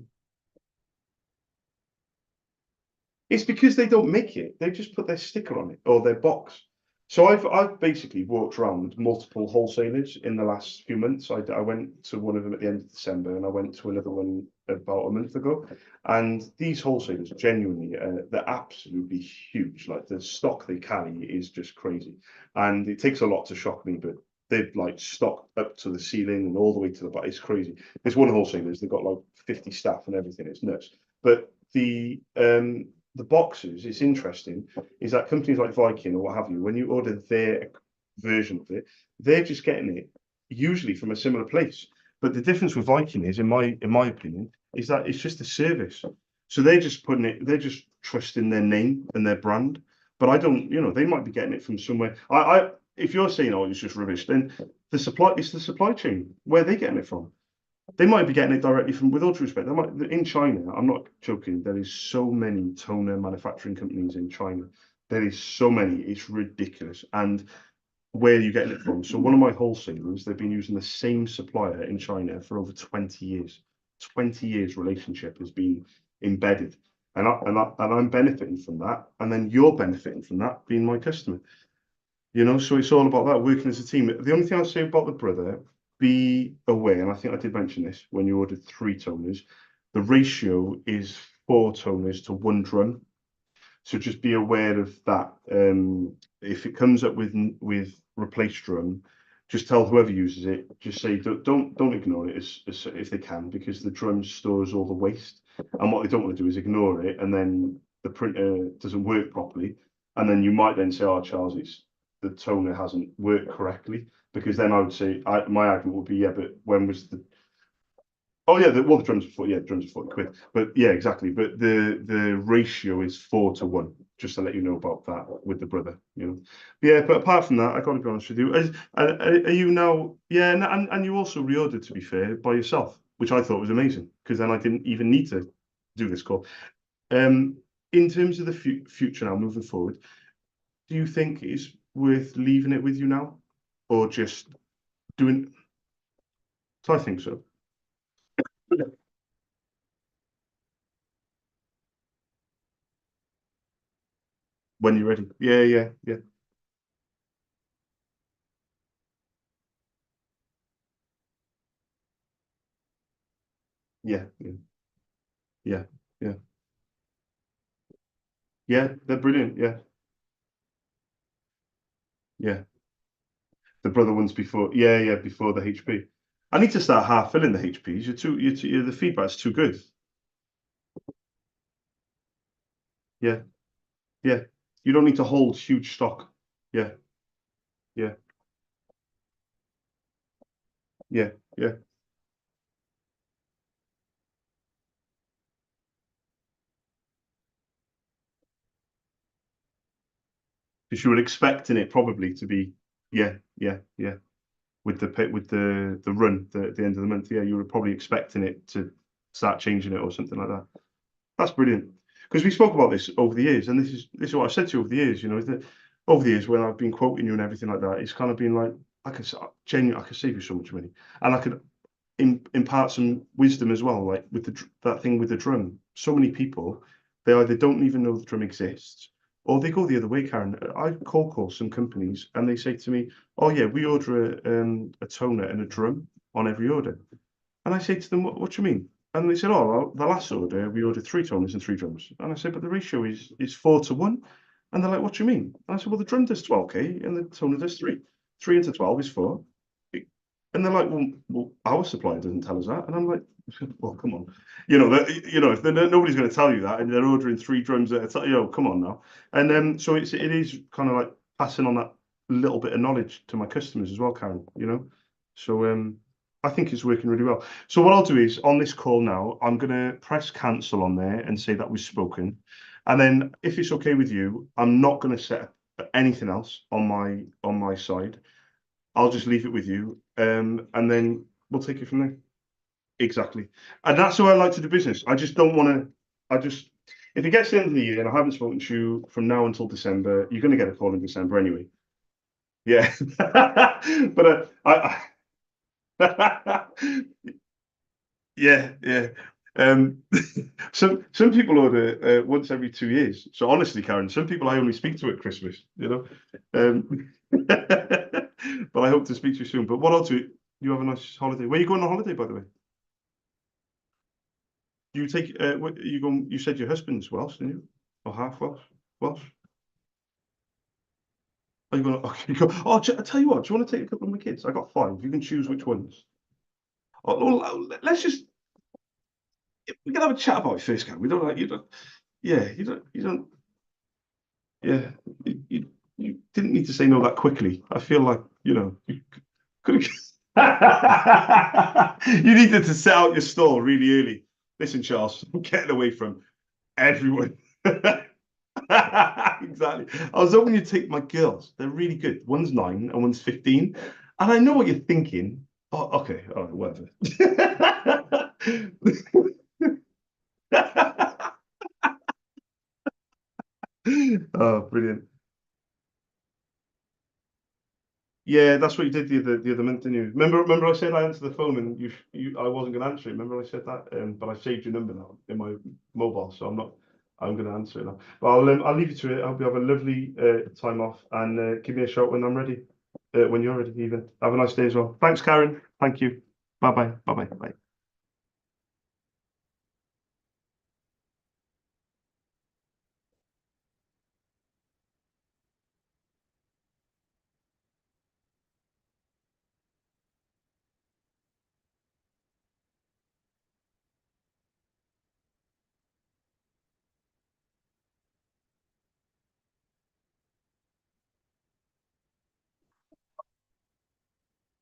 It's because they don't make it. They just put their sticker on it or their box. So I've basically walked around multiple wholesalers in the last few months. I went to one of them at the end of December, and I went to another one about a month ago. And these wholesalers, genuinely, they're absolutely huge. Like the stock they carry is just crazy, and it takes a lot to shock me. But they've like stock up to the ceiling and all the way to the back. It's crazy. There's one wholesalers. They've got like 50 staff and everything. It's nuts. But the boxes, it's interesting, is that companies like Viking or what have you, when you order their version of it, they're just getting it usually from a similar place. But the difference with Viking is, in my opinion, is that it's just a service. So they're just putting it, they're just trusting their name and their brand. But I don't, they might be getting it from somewhere. If you're saying, oh, it's just rubbish, then it's the supply chain. Where are they getting it from? They might be getting it directly from, with all due respect, in China, I'm not joking, there is so many toner manufacturing companies in China. There is so many, it's ridiculous. And where are you getting it from? So one of my wholesalers, they've been using the same supplier in China for over 20 years. 20 years relationship has been embedded. And I'm benefiting from that. And then you're benefiting from that being my customer. So it's all about that, working as a team. The only thing I'll say about the brother, be aware, and I think I did mention this when you ordered 3 toners, the ratio is 4 toners to 1 drum. So just be aware of that. If it comes up with replace drum, just tell whoever uses it, just say don't ignore it as if they can, because the drum stores all the waste. And what they don't want to do is ignore it, and then the printer doesn't work properly. And then you might then say, oh, Charles, the toner hasn't worked correctly. Because then I would say, my argument would be, yeah, but when was the Oh yeah, the drums are 40, yeah, the drums are 40 quid. But yeah, exactly. But the ratio is 4 to 1, just to let you know about that with the brother. Yeah, but apart from that, I gotta be honest with you. Are you now, yeah, and you also reordered, to be fair, by yourself, which I thought was amazing, because then I didn't even need to do this call. In terms of the future now, moving forward, do you think it's worth leaving it with you now? Or just doing, so I think so. When you're ready. Yeah, yeah, yeah. Yeah, yeah, yeah, yeah, yeah. They're brilliant. Yeah, yeah. The brother ones before. Yeah, yeah. Before the HP. I need to start half filling the HPs. The feedback's too good. Yeah, yeah. You don't need to hold huge stock. Yeah, yeah, yeah, yeah. Because you were expecting it probably to be. Yeah, yeah, yeah. with the run at the end of the month. Yeah, you were probably expecting it to start changing it or something like that. That's brilliant. Because we spoke about this over the years, and this is what I've said to you over the years, you know, is that over the years when I've been quoting you and everything like that, it's kind of been like, I could save you so much money, and I could impart some wisdom as well, like with that thing with the drum. So many people, they either don't even know the drum exists, or they go the other way, Karen. I call some companies, and they say to me, "Oh yeah, we order a toner and a drum on every order," and I say to them, "What do you mean?" And they said, "Oh, well, the last order we ordered 3 toners and 3 drums," and I said, "But the ratio is 4-1," and they're like, "What do you mean?" And I said, "Well, the drum does 12K and the toner does 3. 3 into 12 is 4." And they're like, well, our supplier doesn't tell us that. And I'm like, well, come on. You know, if nobody's going to tell you that, and they're ordering 3 drums at a time, you know, come on now. And then, so it is kind of like passing on that little bit of knowledge to my customers as well, Karen, you know. So I think it's working really well. So what I'll do is, on this call now, I'm going to press cancel on there and say that we've spoken. And then, if it's okay with you, I'm not going to set anything else on my side. I'll just leave it with you, and then we'll take it from there. Exactly. And that's how I like to do business. I just don't want to, if it gets to the end of the year and I haven't spoken to you from now until December, you're going to get a call in December anyway. Yeah. But yeah. Some people order once every 2 years. So honestly, Karen, some people I only speak to at Christmas, you know. But I hope to speak to you soon. But what I'll do, you have a nice holiday. Where are you going on holiday, by the way? You take what you going? You said your husband's Welsh, didn't you? Or half Welsh? Welsh? Are you going? Okay, go. Oh, I tell you what. Do you want to take a couple of my kids? I got 5. You can choose which ones. Let's just. We can have a chat about it first, can we? Don't like you don't. Yeah, you don't. Yeah, you didn't need to say no that quickly. I feel like you could have. You needed to set out your stall really early. Listen, Charles, I'm getting away from everyone. Exactly. I was hoping you'd take my girls. They're really good. One's 9 and one's 15. And I know what you're thinking. Oh, okay. All right, whatever. Oh, brilliant. Yeah, that's what you did the other month, didn't you? Remember I said I answered the phone and I wasn't going to answer it. Remember I said that, but I saved your number now in my mobile, so I'm going to answer it now. But I'll leave you to it. I hope you have a lovely time off, and give me a shout when I'm ready, when you're ready. Even have a nice day as well. Thanks, Karen. Thank you. Bye bye. Bye bye. Bye.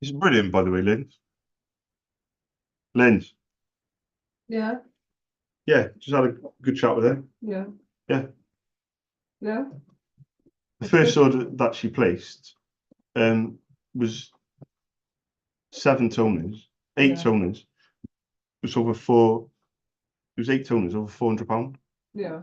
It's brilliant, by the way, Lynn. Lynn. Yeah, Yeah, just had a good chat with her. yeah. Yeah. Yeah. The first order that she placed was 7 toners, 8 Yeah. toners. It was over 4. It was 8 toners, over £400. Yeah.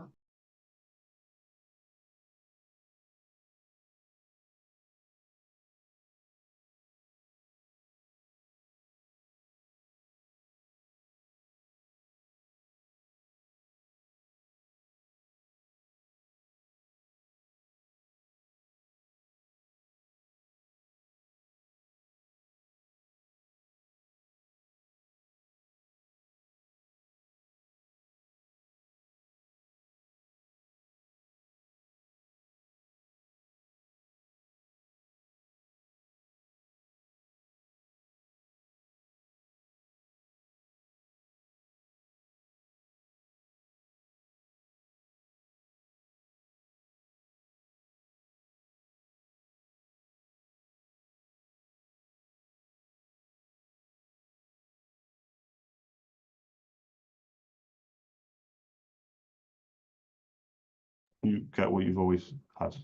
You get what you've always had.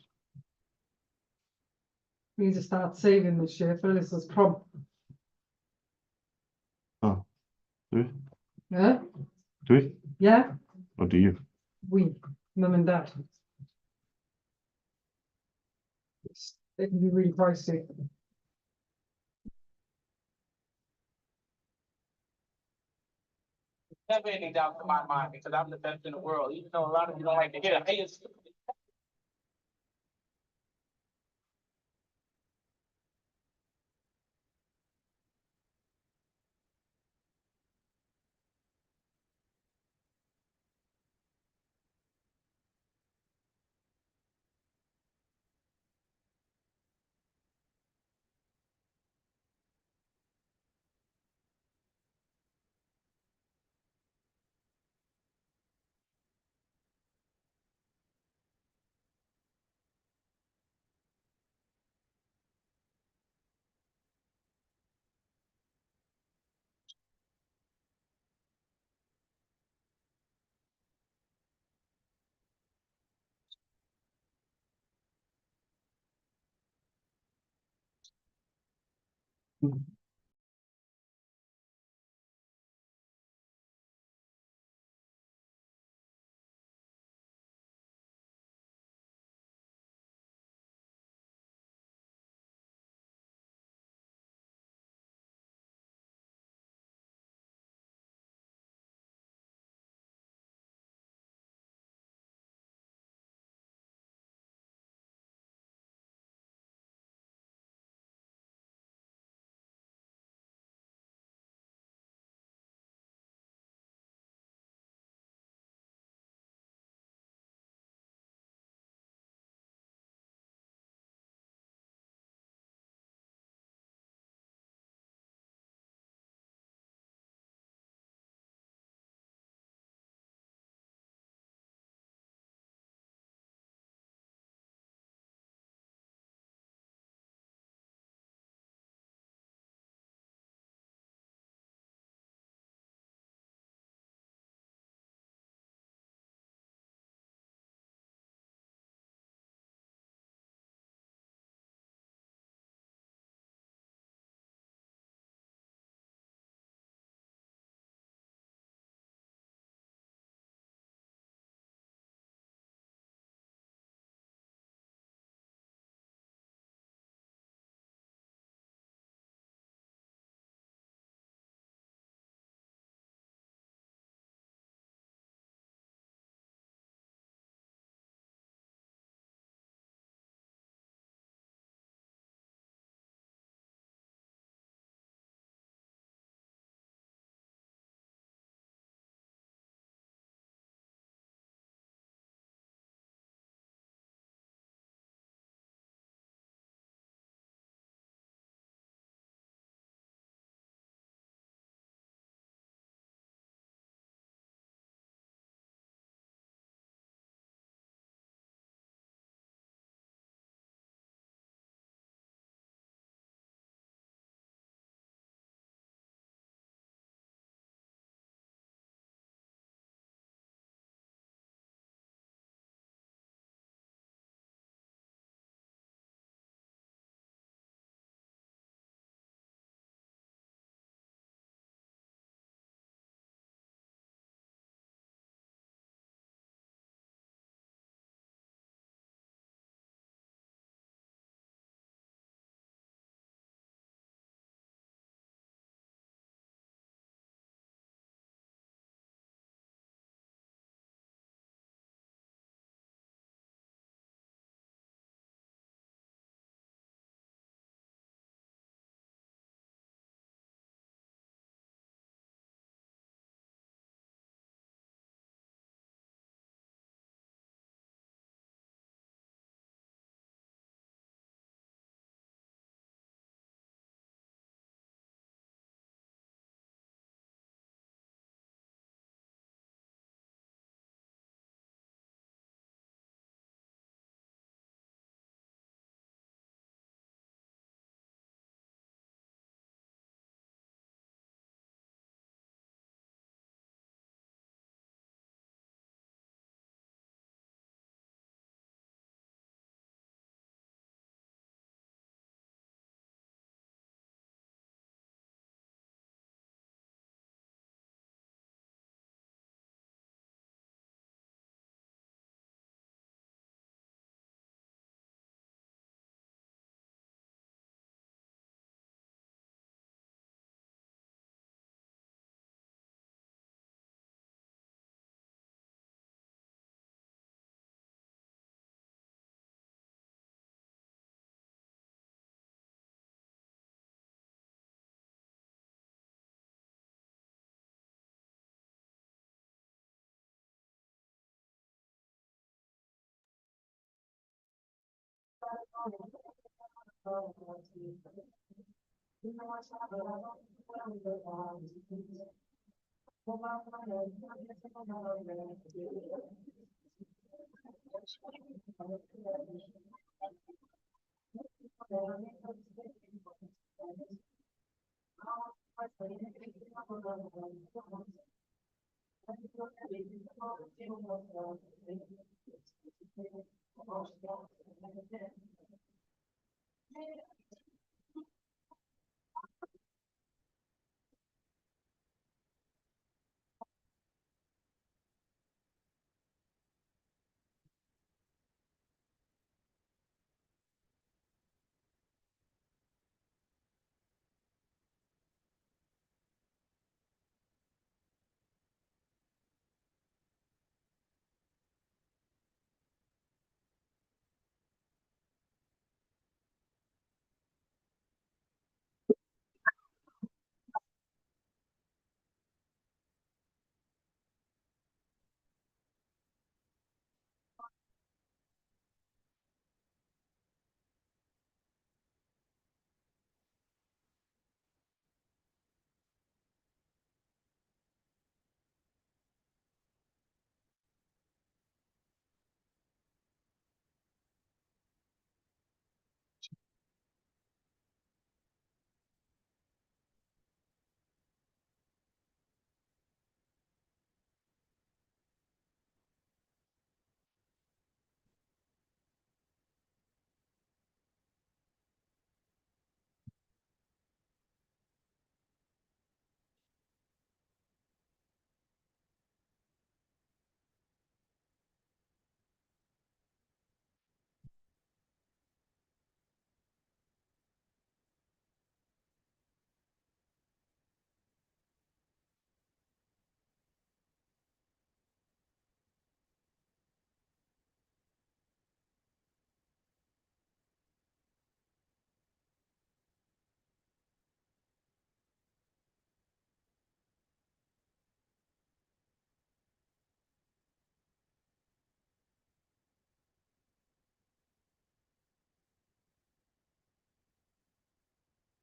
We need to start saving this year for Alyssa's prom. Oh, do we? Yeah, Do we? yeah, Or do you? we, mum and dad. It can be really pricey. Never any doubt in my mind because I'm the best in the world, even though a lot of you don't like to hear it.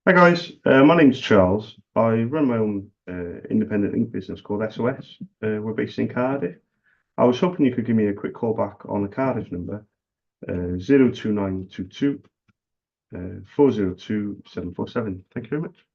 Hi guys, my name's Charles. I run my own independent ink business called SOS. We're based in Cardiff. I was hoping you could give me a quick call back on the Cardiff number, 02922 402 747. Thank you very much.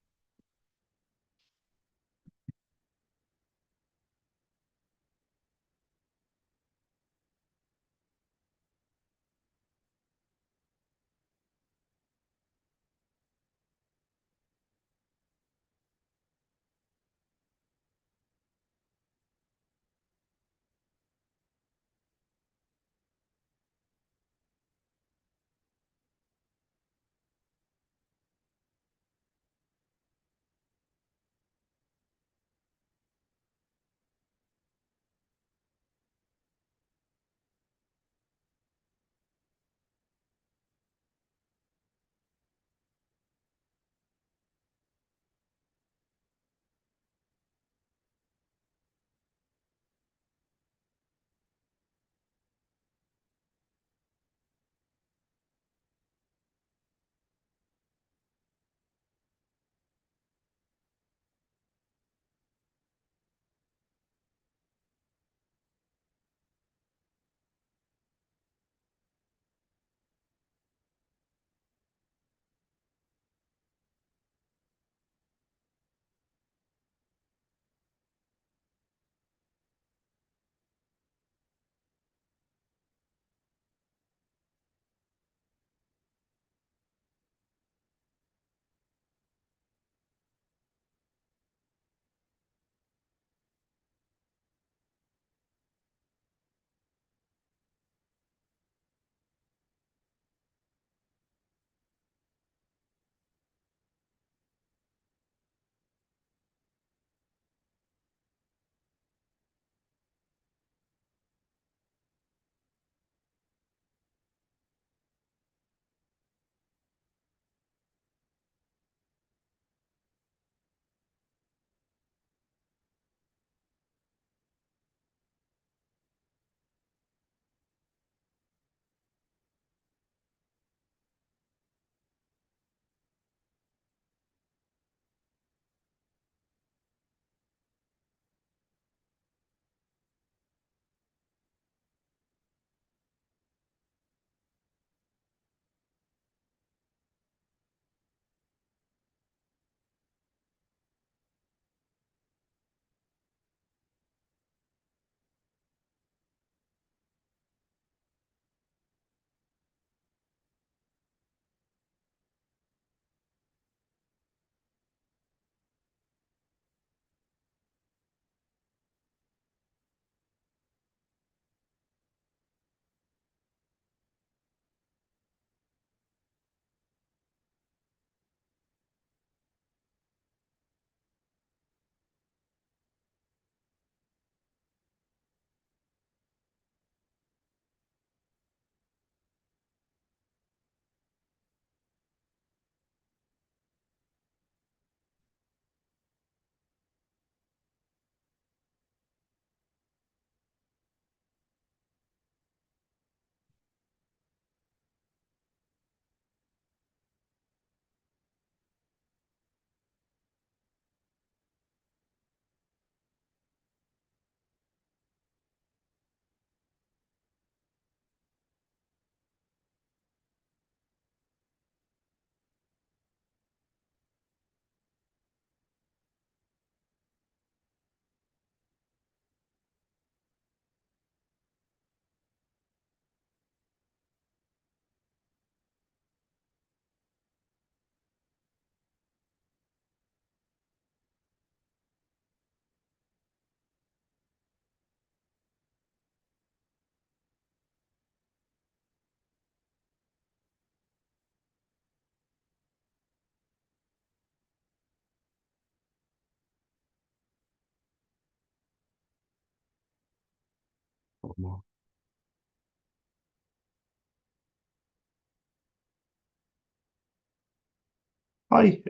Hi,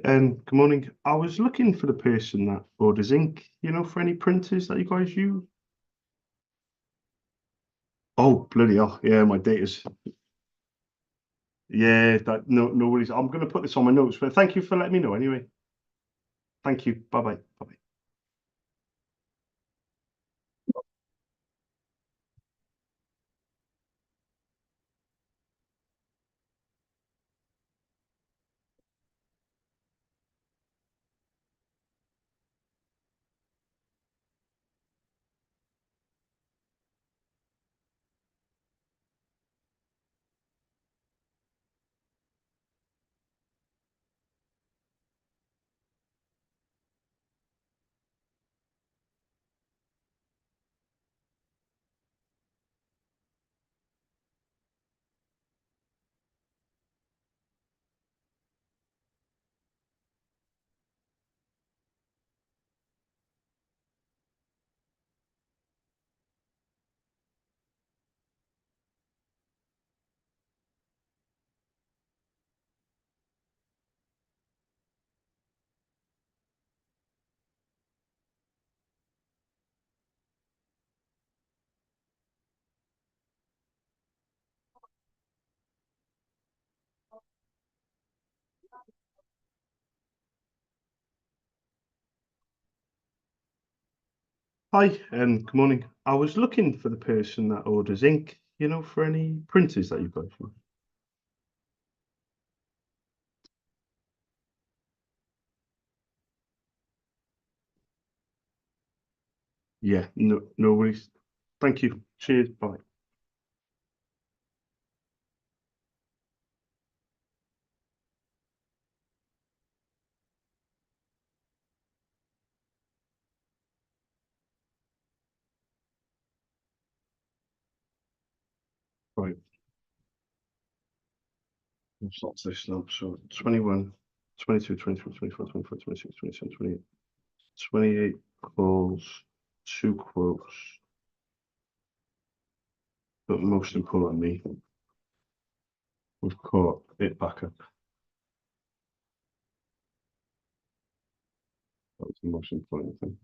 good morning. I was looking for the person that orders ink, for any printers that you guys use. Oh, bloody hell. Yeah, my data's. Yeah, no worries. I'm going to put this on my notes, but thank you for letting me know anyway. Thank you. Bye-bye. Bye-bye. Hi, good morning. I was looking for the person that orders ink, for any printers that you guys use. Yeah, no worries. Thank you. Cheers. Bye. Right. What's this now? So 21, 22, 23, 24, 25, 26, 27, 28. 28 calls, 2 quotes. But most importantly, we've caught it back up. That was the most important thing.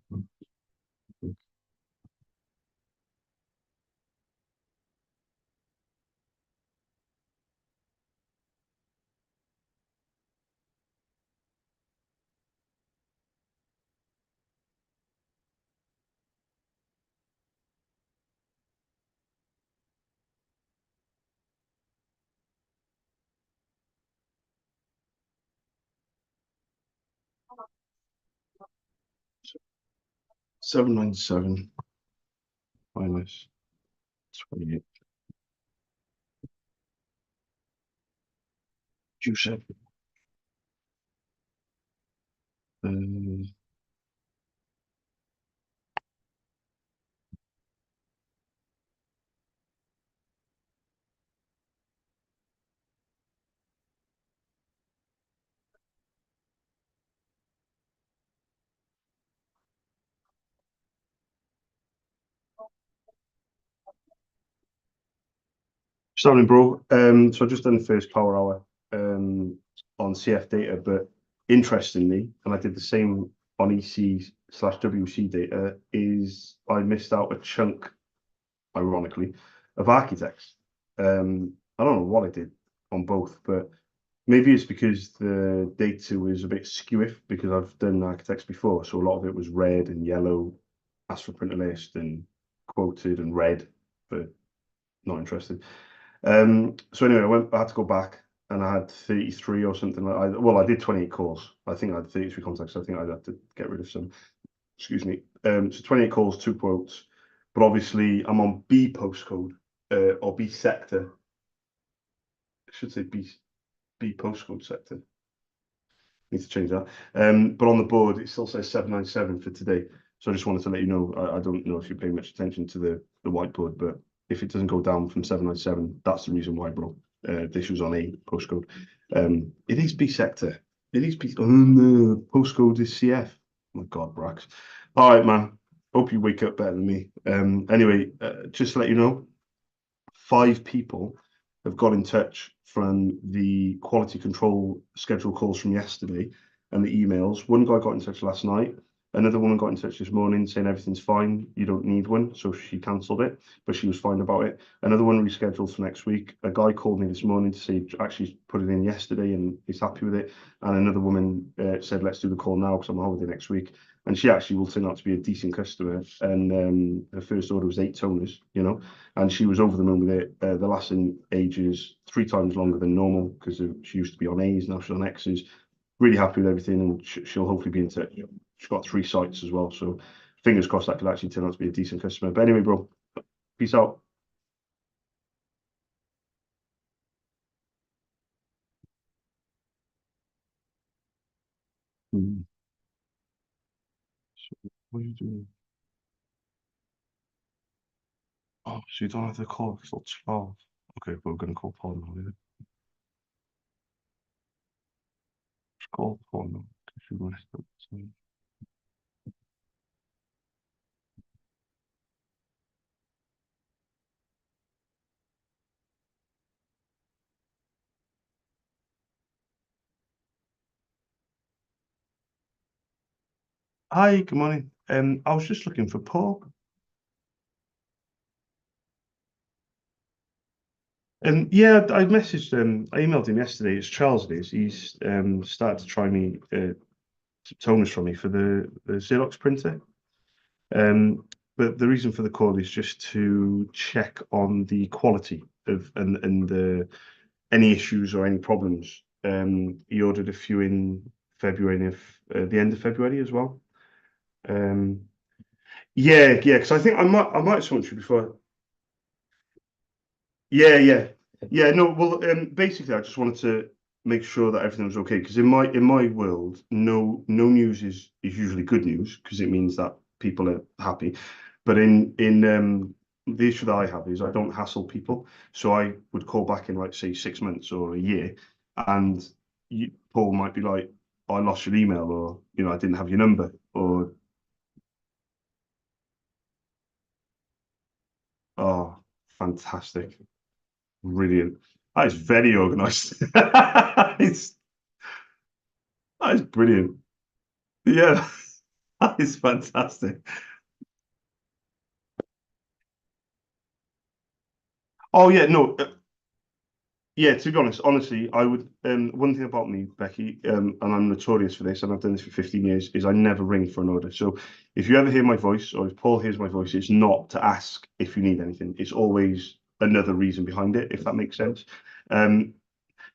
797 minus 28. You said. Um, Starting, bro. So I've just done the first power hour on CF data, but interestingly, and I did the same on EC/WC data, is I missed out a chunk, ironically, of architects. I don't know what I did on both, but maybe it's because the data was a bit skewish because I've done architects before, so a lot of it was red and yellow, asked for printer list and quoted, and red for not interested. So anyway, I had to go back and I had 33 or something. I did 28 calls. I think I had 33 contacts. I think I'd have to get rid of some. Excuse me. So 28 calls, 2 quotes. But obviously I'm on B postcode or B sector. I should say B postcode sector. Need to change that. But on the board it still says 797 for today. So I just wanted to let you know. I don't know if you're paying much attention to the whiteboard, but if it doesn't go down from 797, that's the reason why, bro. This was on A postcode. It is B sector. It is B. Oh no, postcode is CF. Oh my God, Brax. All right, man. Hope you wake up better than me. Anyway, just to let you know, 5 people have got in touch from the quality control schedule calls from yesterday and the emails. One guy got in touch last night. Another woman got in touch this morning saying everything's fine. You don't need one. So she cancelled it, but she was fine about it. Another one rescheduled for next week. A guy called me this morning to say actually put it in yesterday and he's happy with it. And another woman said, let's do the call now because I'm on holiday next week. And she actually will turn out to be a decent customer. And her first order was 8 toners, you know, and she was over the moon with it. The lasting age is 3 times longer than normal because she used to be on A's, now she's on X's. Really happy with everything, and she'll hopefully be into. She's got 3 sites as well, so fingers crossed that could actually turn out to be a decent customer. But anyway, bro, peace out. So what are you doing? Oh, so you don't have the call till 12. Okay, we're gonna call Paul now. Yeah. Let's call Paul now. Hi, good morning. I was just looking for Paul. Yeah, I messaged him. I emailed him yesterday. It's Charles. It is. He's started to try me toners from me for the Xerox printer. But the reason for the call is just to check on the quality of and any issues or any problems. He ordered a few in February and the end of February as well. Yeah, because I think I might have spoken to you before. Yeah. No, well, basically, I just wanted to make sure that everything was okay because in my world, no news is usually good news because it means that people are happy. But in the issue that I have is I don't hassle people, so I would call back in like say 6 months or a year, and Paul might be like, "I lost your email," or I didn't have your number, or oh, fantastic. Brilliant. That is very organised. It's that is brilliant. Yeah, that is fantastic. Oh yeah, no, yeah. To be honest, honestly, I would. One thing about me, Becky, and I'm notorious for this, and I've done this for 15 years, is I never ring for an order. So if you ever hear my voice, or if Paul hears my voice, it's not to ask if you need anything. It's always another reason behind it, if that makes sense. Um,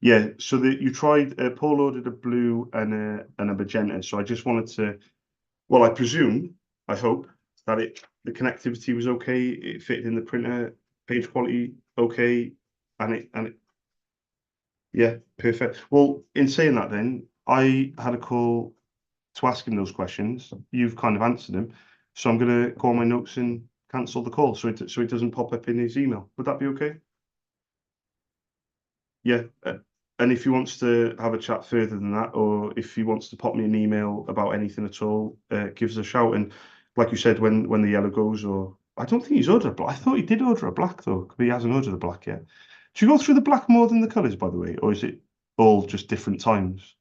Yeah, so you tried Paul ordered a blue and a magenta. So I just wanted to, well, I presume, I hope that the connectivity was okay, it fitted in the printer, page quality okay, and it yeah, perfect. Well, in saying that, then I had a call to ask him those questions. You've kind of answered them, so I'm gonna go on my notes and cancel the call so it doesn't pop up in his email. Would that be okay? Yeah. And if he wants to have a chat further than that, or if he wants to pop me an email about anything at all, give us a shout. And like you said, when the yellow goes, or I don't think he's ordered a black. I thought he did order a black though, but he hasn't ordered a black yet. Do you go through the black more than the colours, by the way, or is it all just different times?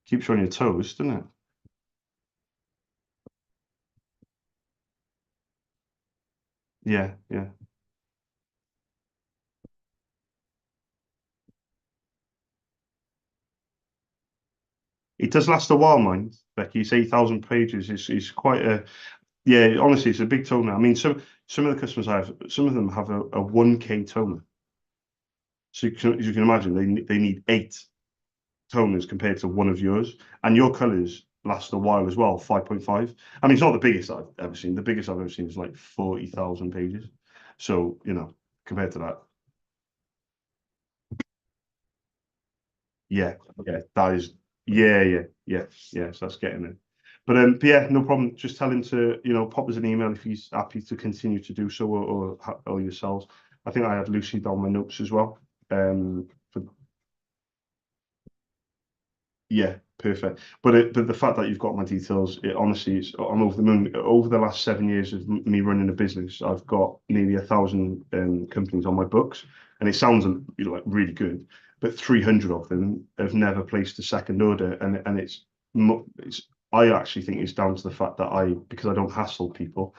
Keeps you on your toes, doesn't it? Yeah. It does last a while, mind, Becky. It's 8,000 pages. It's quite a yeah. Honestly, it's a big toner. I mean, some of the customers I have, some of them have a 1K toner. So as you can imagine, they need 8 toners compared to one of yours, and your colours last a while as well. 5.5. I mean, it's not the biggest I've ever seen. The biggest I've ever seen is like 40,000 pages. So compared to that, yeah, that is yeah. So that's getting it. But yeah, no problem. Just tell him to pop us an email if he's happy to continue to do so, or yourselves. I think I had Lucy down my notes as well. For Yeah, perfect. But the fact that you've got my details, it honestly, I'm over the moon. Over the last 7 years of me running a business, I've got nearly 1,000 companies on my books, and it sounds like really good, but 300 of them have never placed a second order, and it's I actually think it's down to the fact that because I don't hassle people,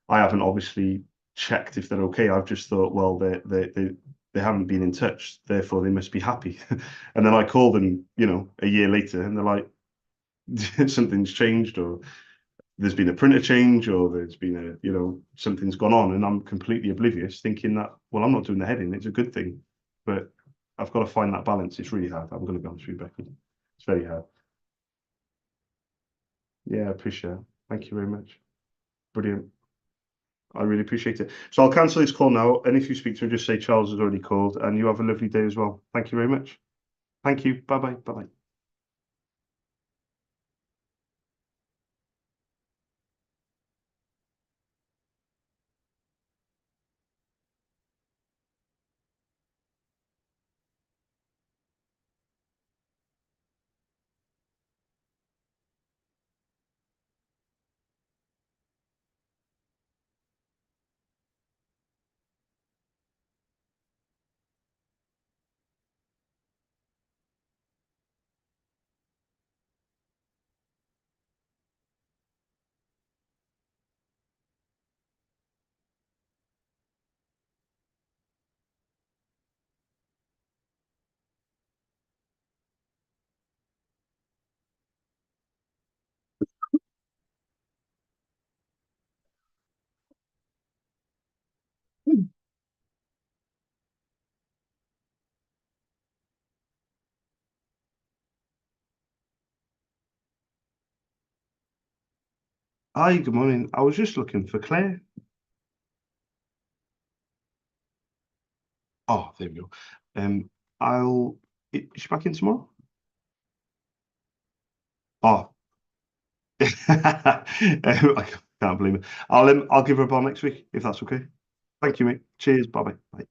I haven't obviously checked if they're okay. I've just thought, well, they haven't been in touch, therefore they must be happy. And then I call them, a year later, and they're like, something's changed, or there's been a printer change, or there's been something's gone on, and I'm completely oblivious, thinking that, well, I'm not doing the heading, it's a good thing. But I've got to find that balance. It's really hard. I'm going to be honest with you, Becky. It's very hard. Yeah, I appreciate it. Thank you very much. Brilliant. I really appreciate it. So I'll cancel this call now. And if you speak to him, just say Charles has already called, and you have a lovely day as well. Thank you very much. Thank you. Bye bye. Bye bye. Hi, good morning. I was just looking for Claire. Oh, there we go. I'll. Is she back in tomorrow? Oh, I can't believe it. I'll give her a bell next week if that's okay. Thank you, mate. Cheers. Bye bye. Bye.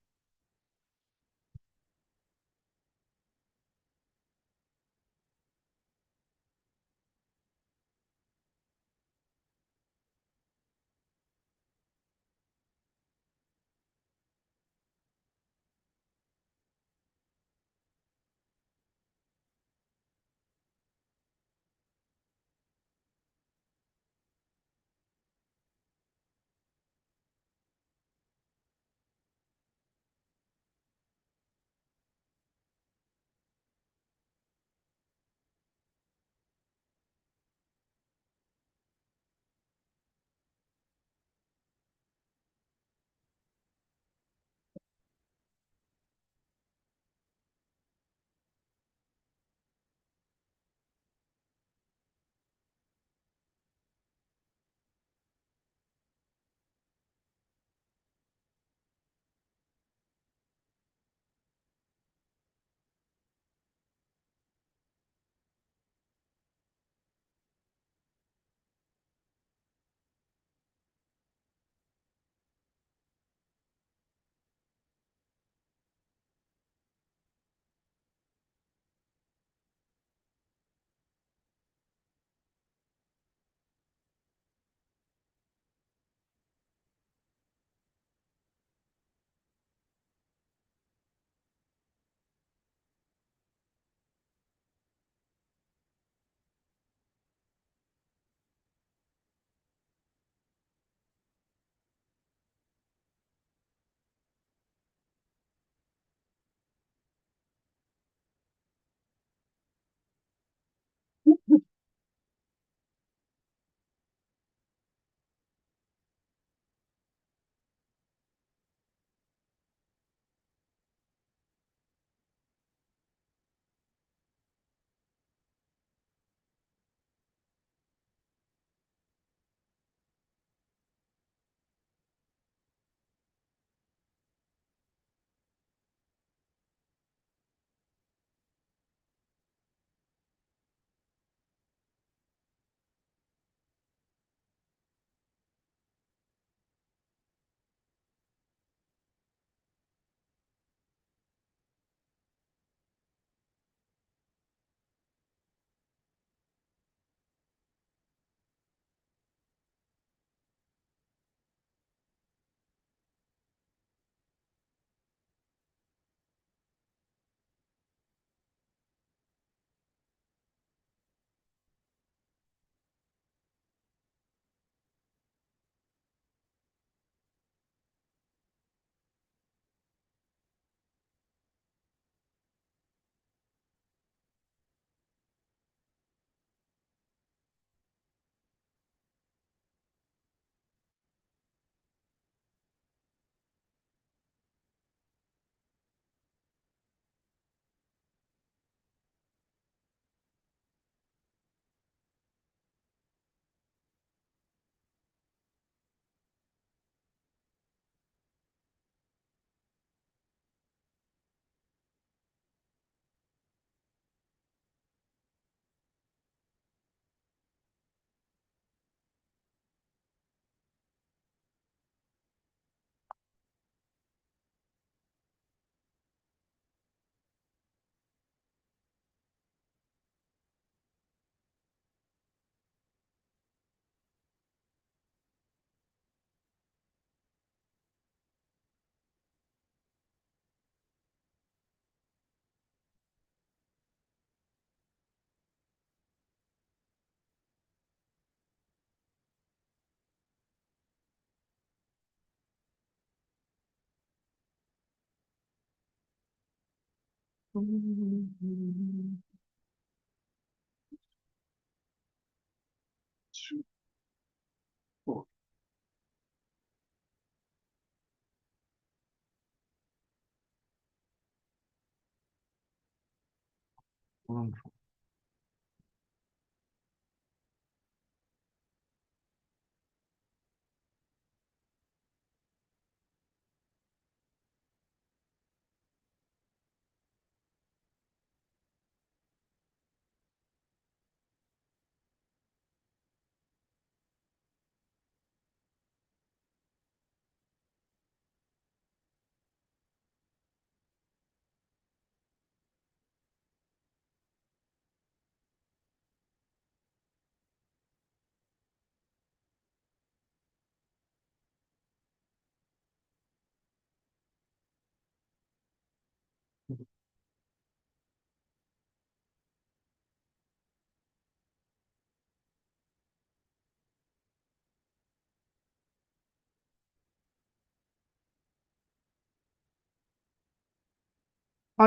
Hi,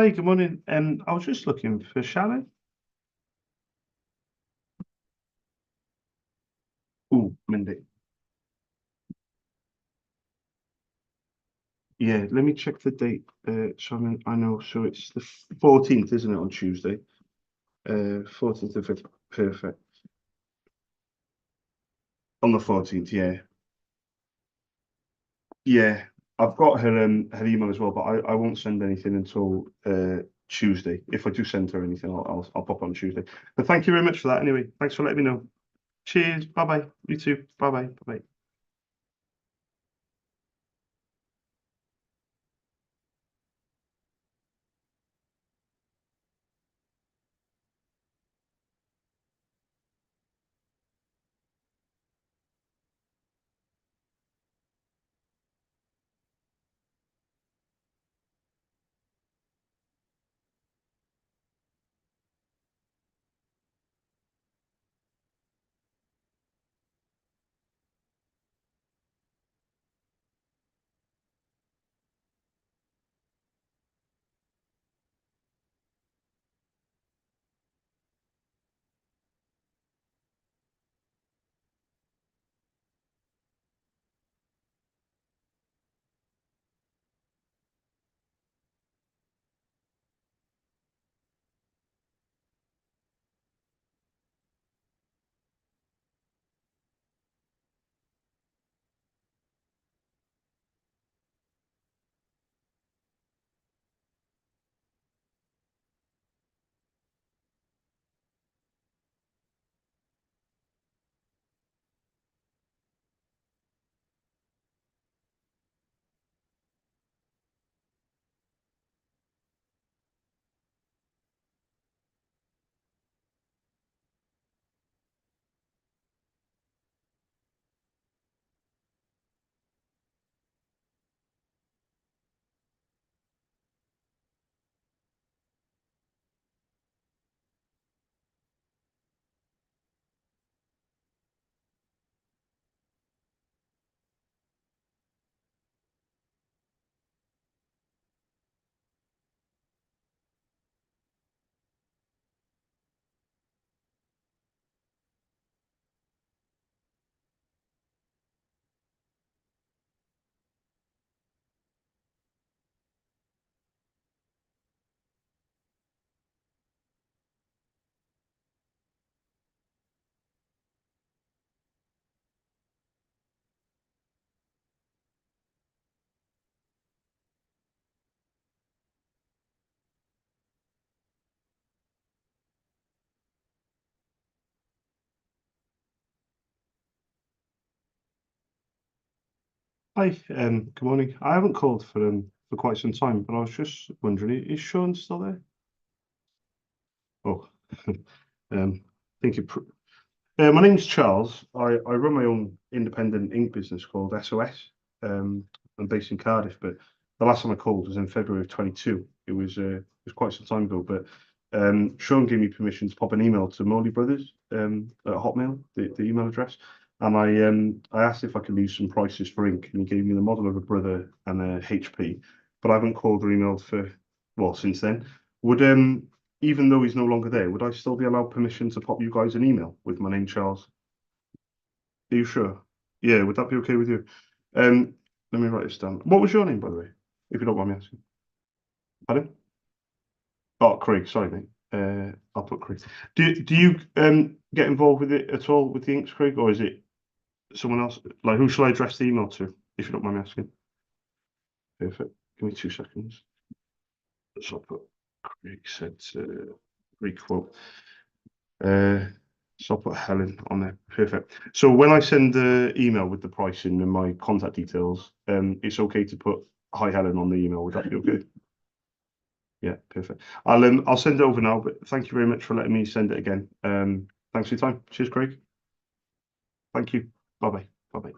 good morning. I was just looking for Shannon. Oh, Monday. Yeah, let me check the date. I know. So it's the 14th, isn't it, on Tuesday? 14th of February. Perfect. On the 14th, yeah. Yeah, I've got her email as well, but I won't send anything until Tuesday. If I do send her anything, I'll pop on Tuesday. But thank you very much for that anyway. Thanks for letting me know. Cheers. Bye bye. You too. Bye bye. Bye bye. Hi, good morning. I haven't called for quite some time, but I was just wondering, is Sean still there? Oh, thank you. My name's Charles. I run my own independent ink business called SOS. I'm based in Cardiff, but the last time I called was in February of 22. It was quite some time ago, but Sean gave me permission to pop an email to Morley Brothers at Hotmail, the email address, and I asked if I could leave some prices for ink, and he gave me the model of a Brother and a HP, but I haven't called or emailed for, well, since then. Would even though he's no longer there, would I still be allowed permission to pop you guys an email with my name, Charles? Are you sure? Yeah, would that be okay with you? Let me write this down. What was your name, by the way, if you don't mind me asking? Pardon? Oh, Craig. Sorry, mate. I'll put Craig. Do you get involved with it at all with the inks, Craig, or is it someone else? Like, who shall I address the email to, if you don't mind me asking? Perfect. Give me 2 seconds. So I'll put Craig said requote. So I'll put Helen on there. Perfect. So when I send the email with the pricing and my contact details, it's okay to put hi Helen on the email. Would that be okay? Yeah, perfect. I'll send it over now, but thank you very much for letting me send it again. Thanks for your time. Cheers, Craig. Thank you. Bye-bye. Bye-bye.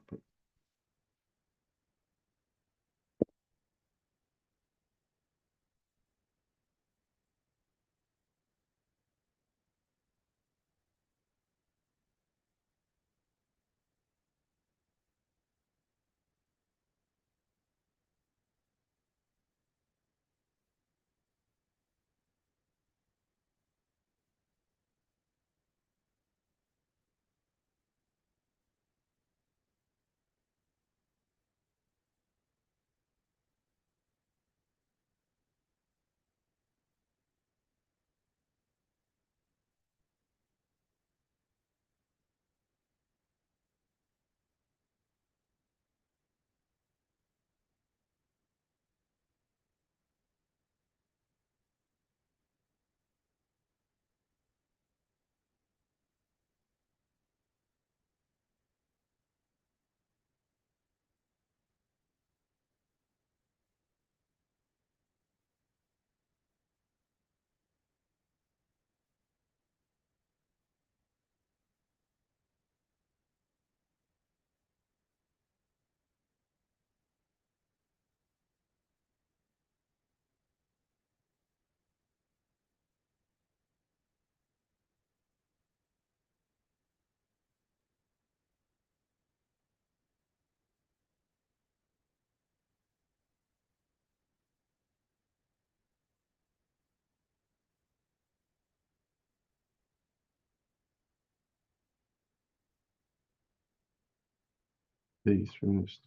Please, from this.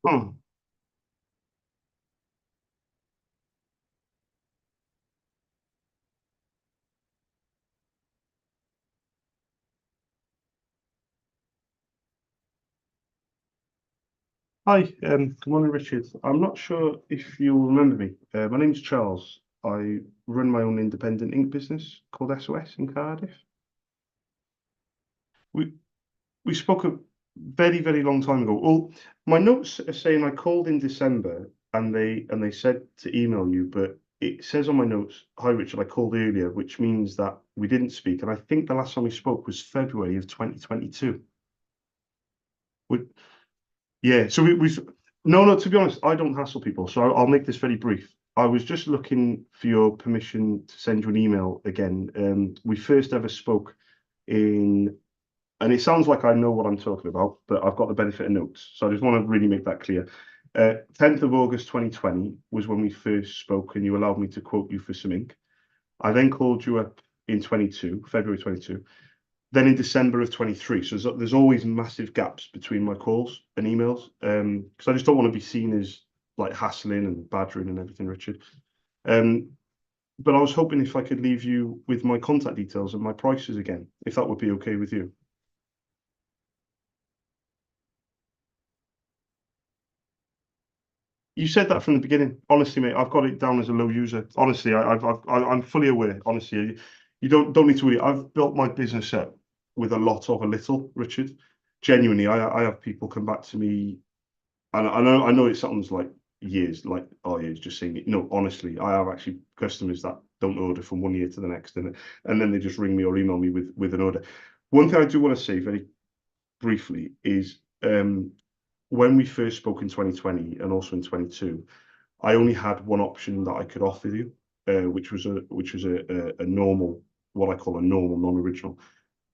Oh, hi, good morning, Richard. I'm not sure if you'll remember me. My name's Charles. I run my own independent ink business called SOS in Cardiff. We we spoke a very, very long time ago. Well, my notes are saying I called in December and they said to email you, but it says on my notes, hi Richard, I called earlier, which means that we didn't speak. And I think the last time we spoke was February of 2022. We, yeah, so we no, to be honest, I don't hassle people, so I'll make this very brief. I was just looking for your permission to send you an email again. We first ever spoke in, and it sounds like I know what I'm talking about, but I've got the benefit of notes. So I just want to really make that clear. 10th of August 2020 was when we first spoke and you allowed me to quote you for some ink. I then called you up in February 22, then in December of 23. So there's always massive gaps between my calls and emails because I just don't want to be seen as like hassling and badgering and everything, Richard. But I was hoping if I could leave you with my contact details and my prices again, if that would be okay with you. You said that from the beginning. Honestly, mate, I've got it down as a low user. Honestly, I'm fully aware. Honestly, you don't need to worry. I've built my business up with a lot of a little, Richard. Genuinely, I have people come back to me, and I know it sounds like years, like oh yeah, it's just saying it. No, honestly, I have actually customers that don't order from 1 year to the next, and then they just ring me or email me with an order. One thing I do want to say very briefly is when we first spoke in 2020 and also in 22, I only had one option that I could offer you, which was a normal, what I call a normal non-original.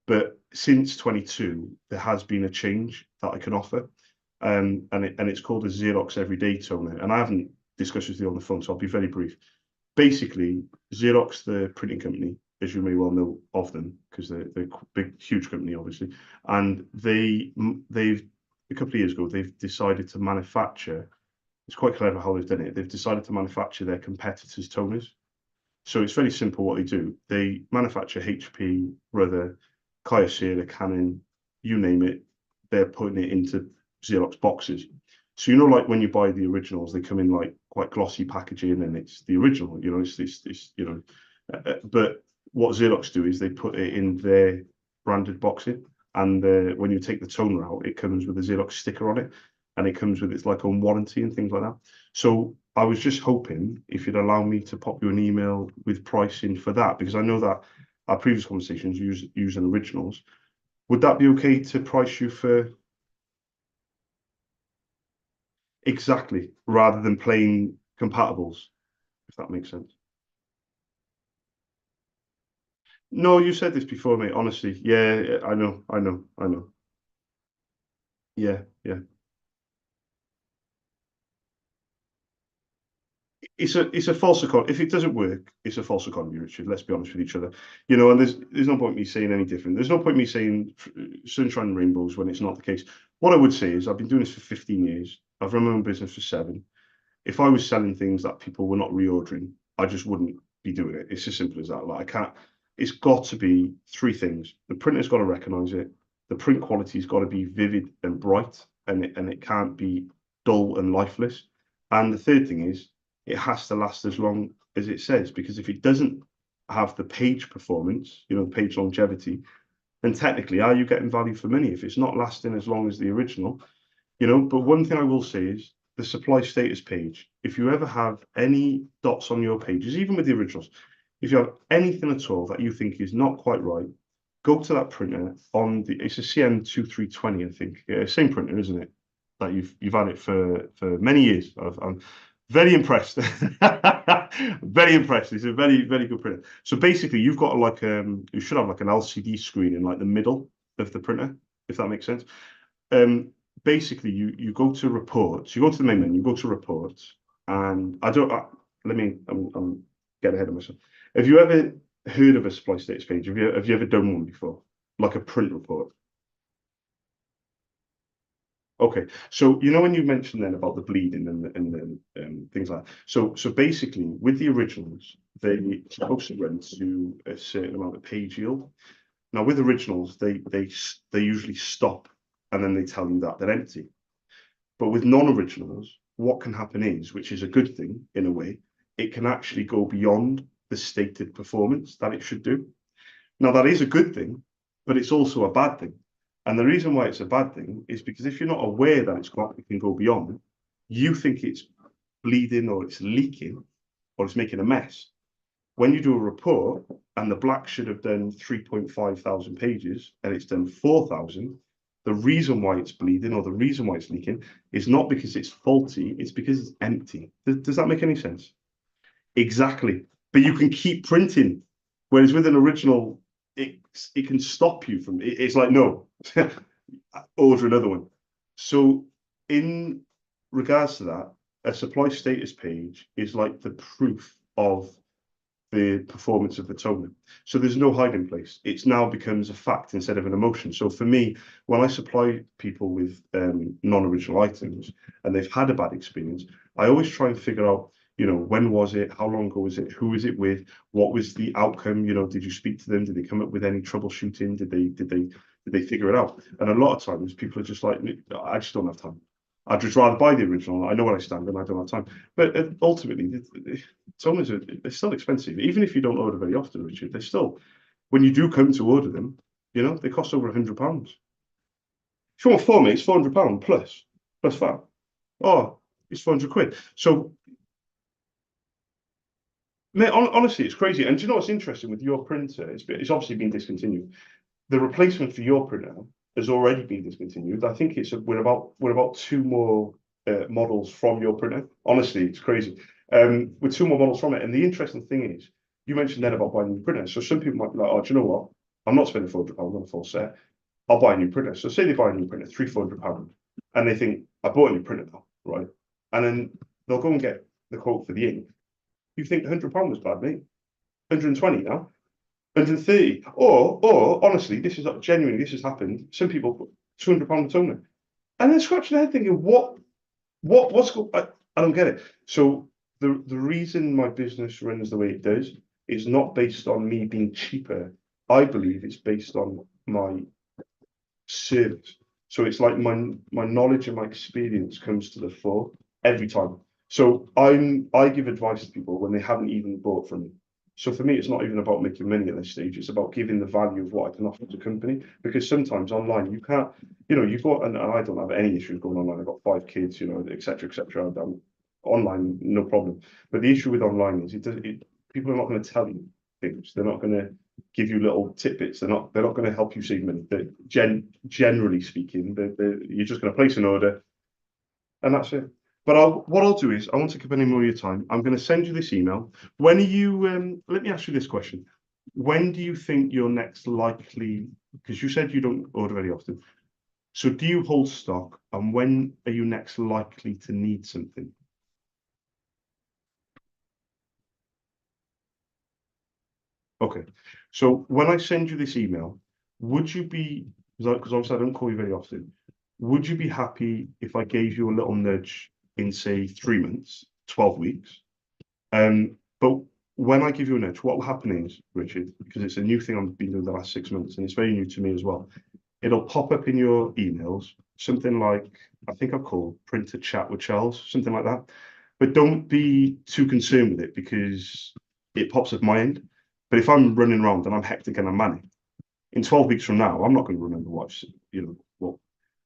But since 22, there has been a change that I can offer, and it's called a Xerox Everyday Toner. And I haven't discussed with you on the phone, so I'll be very brief. Basically, Xerox, the printing company, as you may well know of them, because they're a big, huge company, obviously, and they've a couple of years ago they've decided to manufacture. It's quite clever how they've done it. They've decided to manufacture their competitors' toners. So it's very simple what they do. They manufacture HP, Brother, Kyocera, Canon, you name it. They're putting it into Xerox boxes. So, you know, like when you buy the originals, they come in like quite glossy packaging and it's the original, you know, it's you know. But what Xerox do is they put it in their branded boxing. And when you take the toner out, it comes with a Xerox sticker on it. And it comes with its like on warranty and things like that. So I was just hoping if you'd allow me to pop you an email with pricing for that, because I know that our previous conversations using originals. Would that be okay to price you for exactly rather than plain compatibles, if that makes sense? No, you said this before, mate. Honestly, yeah, I know. Yeah. It's a false economy. If it doesn't work, it's a false economy, Richard. Let's be honest with each other. You know, and there's no point me saying any different. There's no point me saying sunshine and rainbows when it's not the case. What I would say is I've been doing this for 15 years. I've run my own business for 7. If I was selling things that people were not reordering, I just wouldn't be doing it. It's as simple as that. Like I can't. It's got to be 3 things. The printer's got to recognise it. The print quality's got to be vivid and bright, and it can't be dull and lifeless. And the third thing is it has to last as long as it says, because if it doesn't have the page performance, you know, the page longevity, then technically, are you getting value for money if it's not lasting as long as the original? You know, but one thing I will say is the supply status page. If you ever have any dots on your pages, even with the originals, if you have anything at all that you think is not quite right, go to that printer on it's a CM2320, I think. Yeah, same printer, isn't it? That you've had it for many years. I'm very impressed. Very impressed. It's a very, very good printer. So basically, you've got like you should have like an LCD screen in like the middle of the printer, if that makes sense. Basically, you go to reports. You go to the main menu. You go to reports, and I'm getting ahead of myself. Have you ever heard of a supply status page? Have you ever done one before, like a print report? Okay, so you know when you mentioned then about the bleeding and things like that. So basically, with the originals, they're supposed to run to a certain amount of page yield. Now with originals, they usually stop and then they tell you that they're empty. But with non-originals, what can happen is, which is a good thing in a way, it can actually go beyond the stated performance that it should do. Now that is a good thing, but it's also a bad thing. And the reason why it's a bad thing is because if you're not aware that it can go beyond, you think it's bleeding or it's leaking or it's making a mess. When you do a report and the black should have done 3.5 thousand pages and it's done 4,000, the reason why it's bleeding or the reason why it's leaking is not because it's faulty, it's because it's empty. Does that make any sense? Exactly. But you can keep printing. Whereas with an original, it can stop you from it. It's like, no, order another one. So in regards to that, a supply status page is like the proof of the performance of the toner. So there's no hiding place. It's now becomes a fact instead of an emotion. So for me, when I supply people with non-original items and they've had a bad experience, I always try and figure out, you know, when was it? How long ago was it? Who was it with? What was the outcome? You know, did you speak to them? Did they come up with any troubleshooting? Did they figure it out? And a lot of times people are just like, I just don't have time. I'd just rather buy the original. I know where I stand and I don't have time. But ultimately, the toners they're still expensive. Even if you don't order very often, Richard, they're still, when you do come to order them, you know, they cost over £100. If you want 4, mate, it's £400 plus VAT. Oh, it's 400 quid. So Mate, honestly, it's crazy. And do you know what's interesting with your printer? It's obviously been discontinued. The replacement for your printer has already been discontinued. I think we're about two more models from your printer. Honestly, it's crazy. With two more models from it. And the interesting thing is, you mentioned then about buying a new printer. So some people might be like, oh, do you know what? I'm not spending £400 on a full set. I'll buy a new printer. So say they buy a new printer, £300-400, and they think, I bought a new printer now, right? And then they'll go and get the quote for the ink. You think £100 was bad, mate? 120 now, 130. Or honestly, this has happened. Some people put £200 a toner. And then scratching their head thinking, I don't get it. So the reason my business runs the way it does is not based on me being cheaper. I believe it's based on my service. So it's like my knowledge and my experience comes to the fore every time. So I give advice to people when they haven't even bought from me. So for me, it's not even about making money at this stage. It's about giving the value of what I can offer to the company. Because sometimes online you can't, you've got, and I don't have any issues going online. I've got 5 kids, etc., etc. I'm online, no problem. But the issue with online is people are not going to tell you things. They're not going to give you little tidbits. They're not going to help you save money. Generally speaking, you're just going to place an order, and that's it. But what I'll do is I won't take up any more of your time. I'm going to send you this email. When are you? Let me ask you this question. When do you think you're next likely? Because you said you don't order very often. So do you hold stock? And when are you next likely to need something? Okay. So when I send you this email, would you be, because obviously I don't call you very often, would you be happy if I gave you a little nudge in, say, 3 months, 12 weeks? But when I give you a nudge, what will happen is, Richard, because it's a new thing I've been doing the last 6 months, and it's very new to me as well, it'll pop up in your emails, something like, I think I've called Print a Chat with Charles, something like that. But don't be too concerned with it because it pops up my end. But if I'm running around and I'm hectic and I'm manic, in 12 weeks from now, I'm not going to remember what.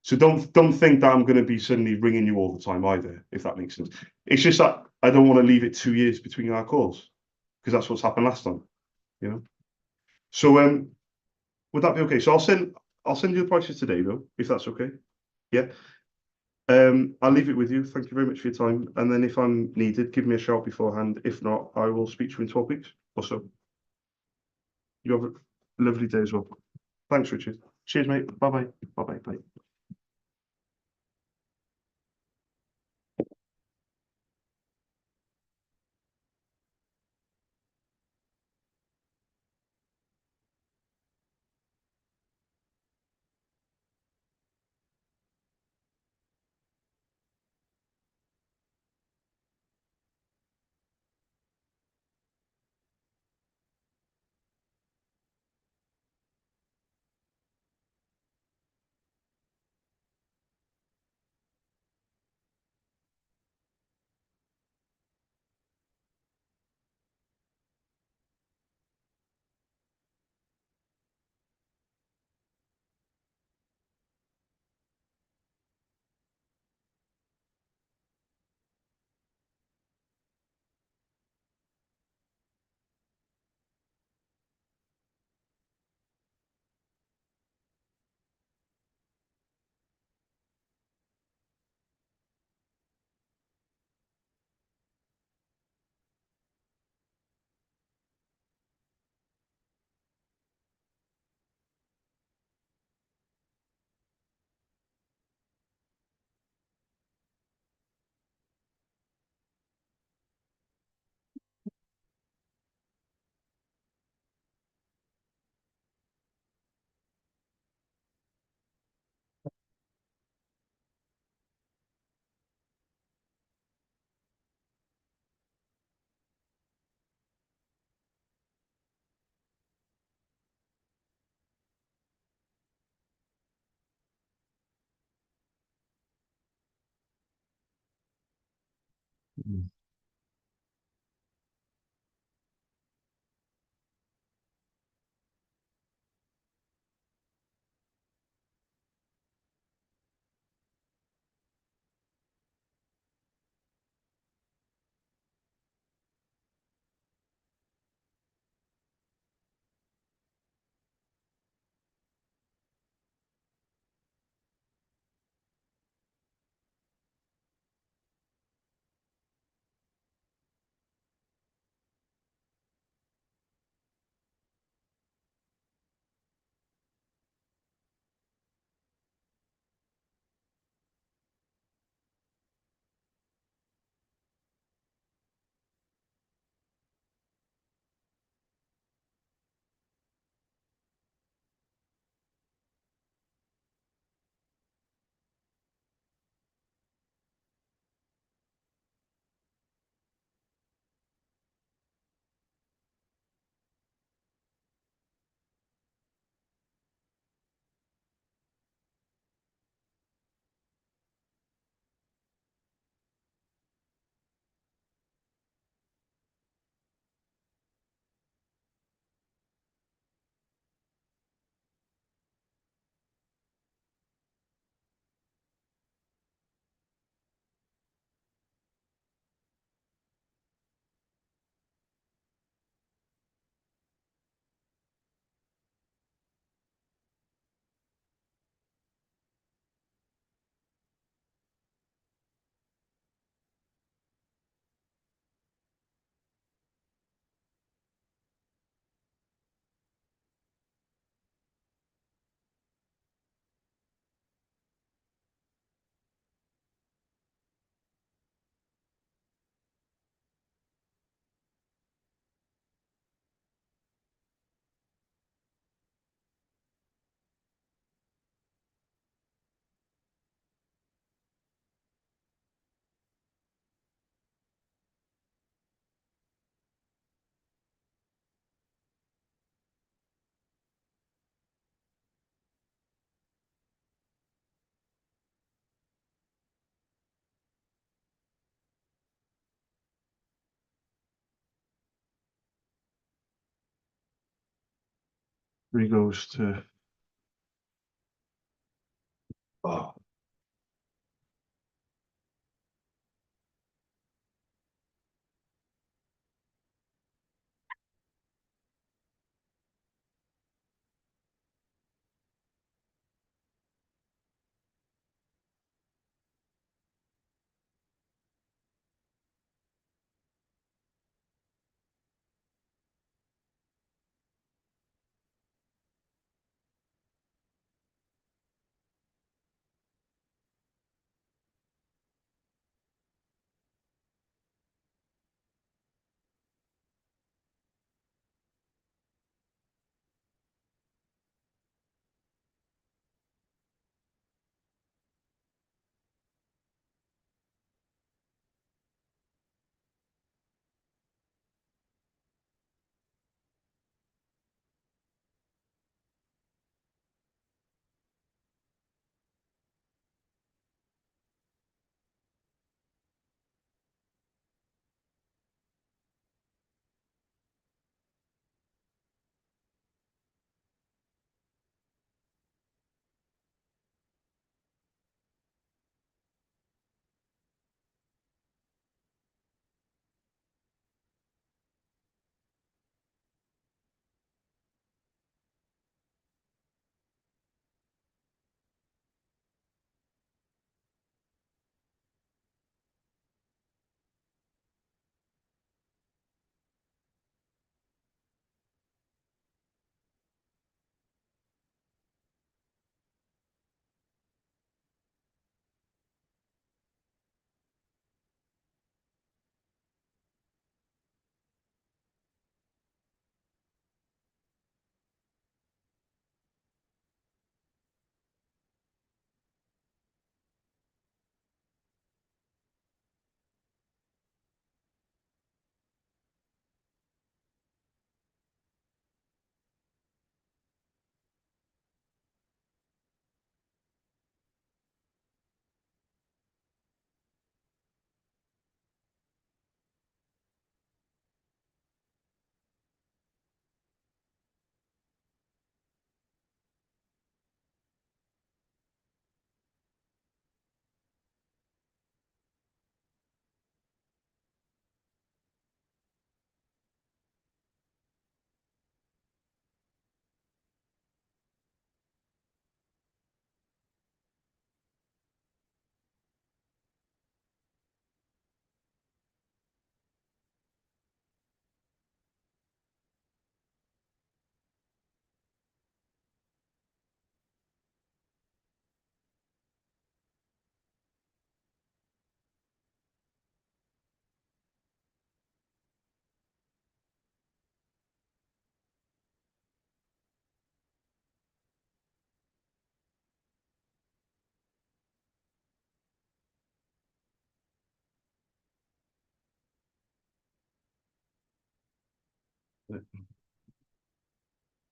So don't think that I'm going to be suddenly ringing you all the time either, if that makes sense. It's just that I don't want to leave it 2 years between our calls because that's what's happened last time, you know. So would that be okay? So I'll send you the prices today though, if that's okay. Yeah. I'll leave it with you. Thank you very much for your time. And then if I'm needed, give me a shout beforehand. If not, I will speak to you in 12 weeks or so. You have a lovely day as well. Thanks, Richard. Cheers, mate. Bye-bye. Bye-bye. Bye. Mm. Goes to. Oh.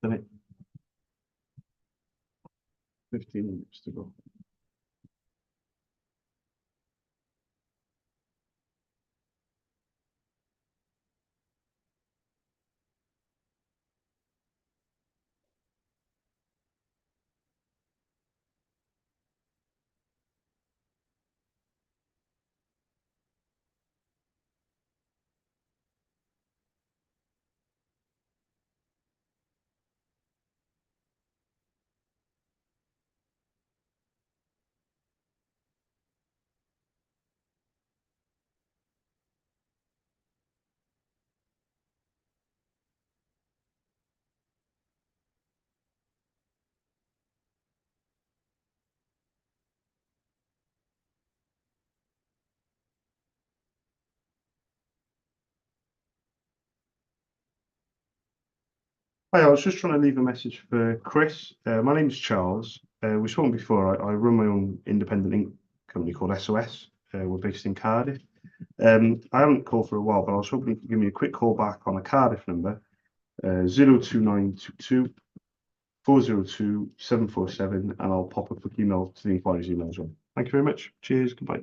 Done it. 15 minutes to go. Hi, I was just trying to leave a message for Chris. My name's Charles. We've spoken before. I run my own independent ink company called SOS. We're based in Cardiff. I haven't called for a while, but I was hoping you could give me a quick call back on a Cardiff number, 02922 402 747, and I'll pop a quick email to the inquiries email as well. Thank you very much. Cheers. Goodbye.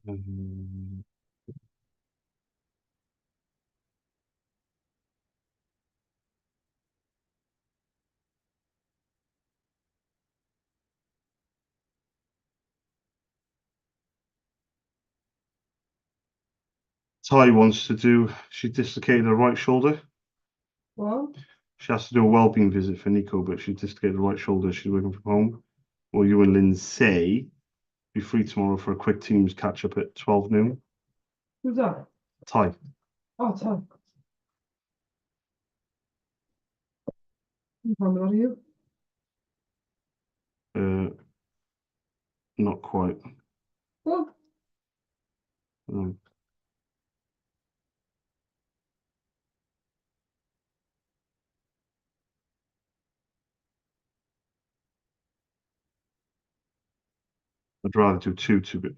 Um, Ty wants to do. She dislocated her right shoulder. What? She has to do a wellbeing visit for Nico, but she dislocated her right shoulder. She's working from home. Will you and Lindsay be free tomorrow for a quick Teams catch up at 12 noon? Who's that? Ty. Oh, Tom. How are you? Not quite. Well, Um, I'd rather do two, but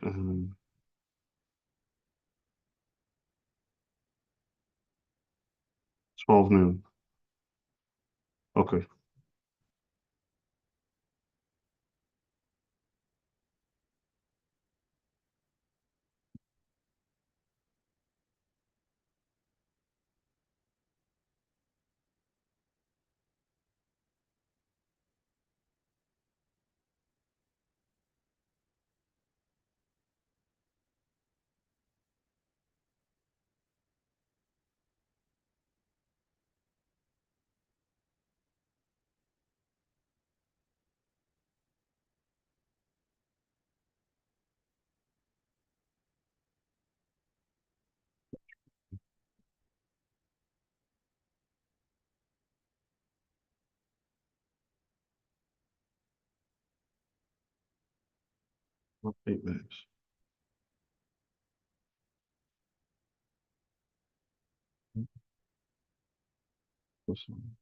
12 noon. Okay. What 8 minutes? Awesome.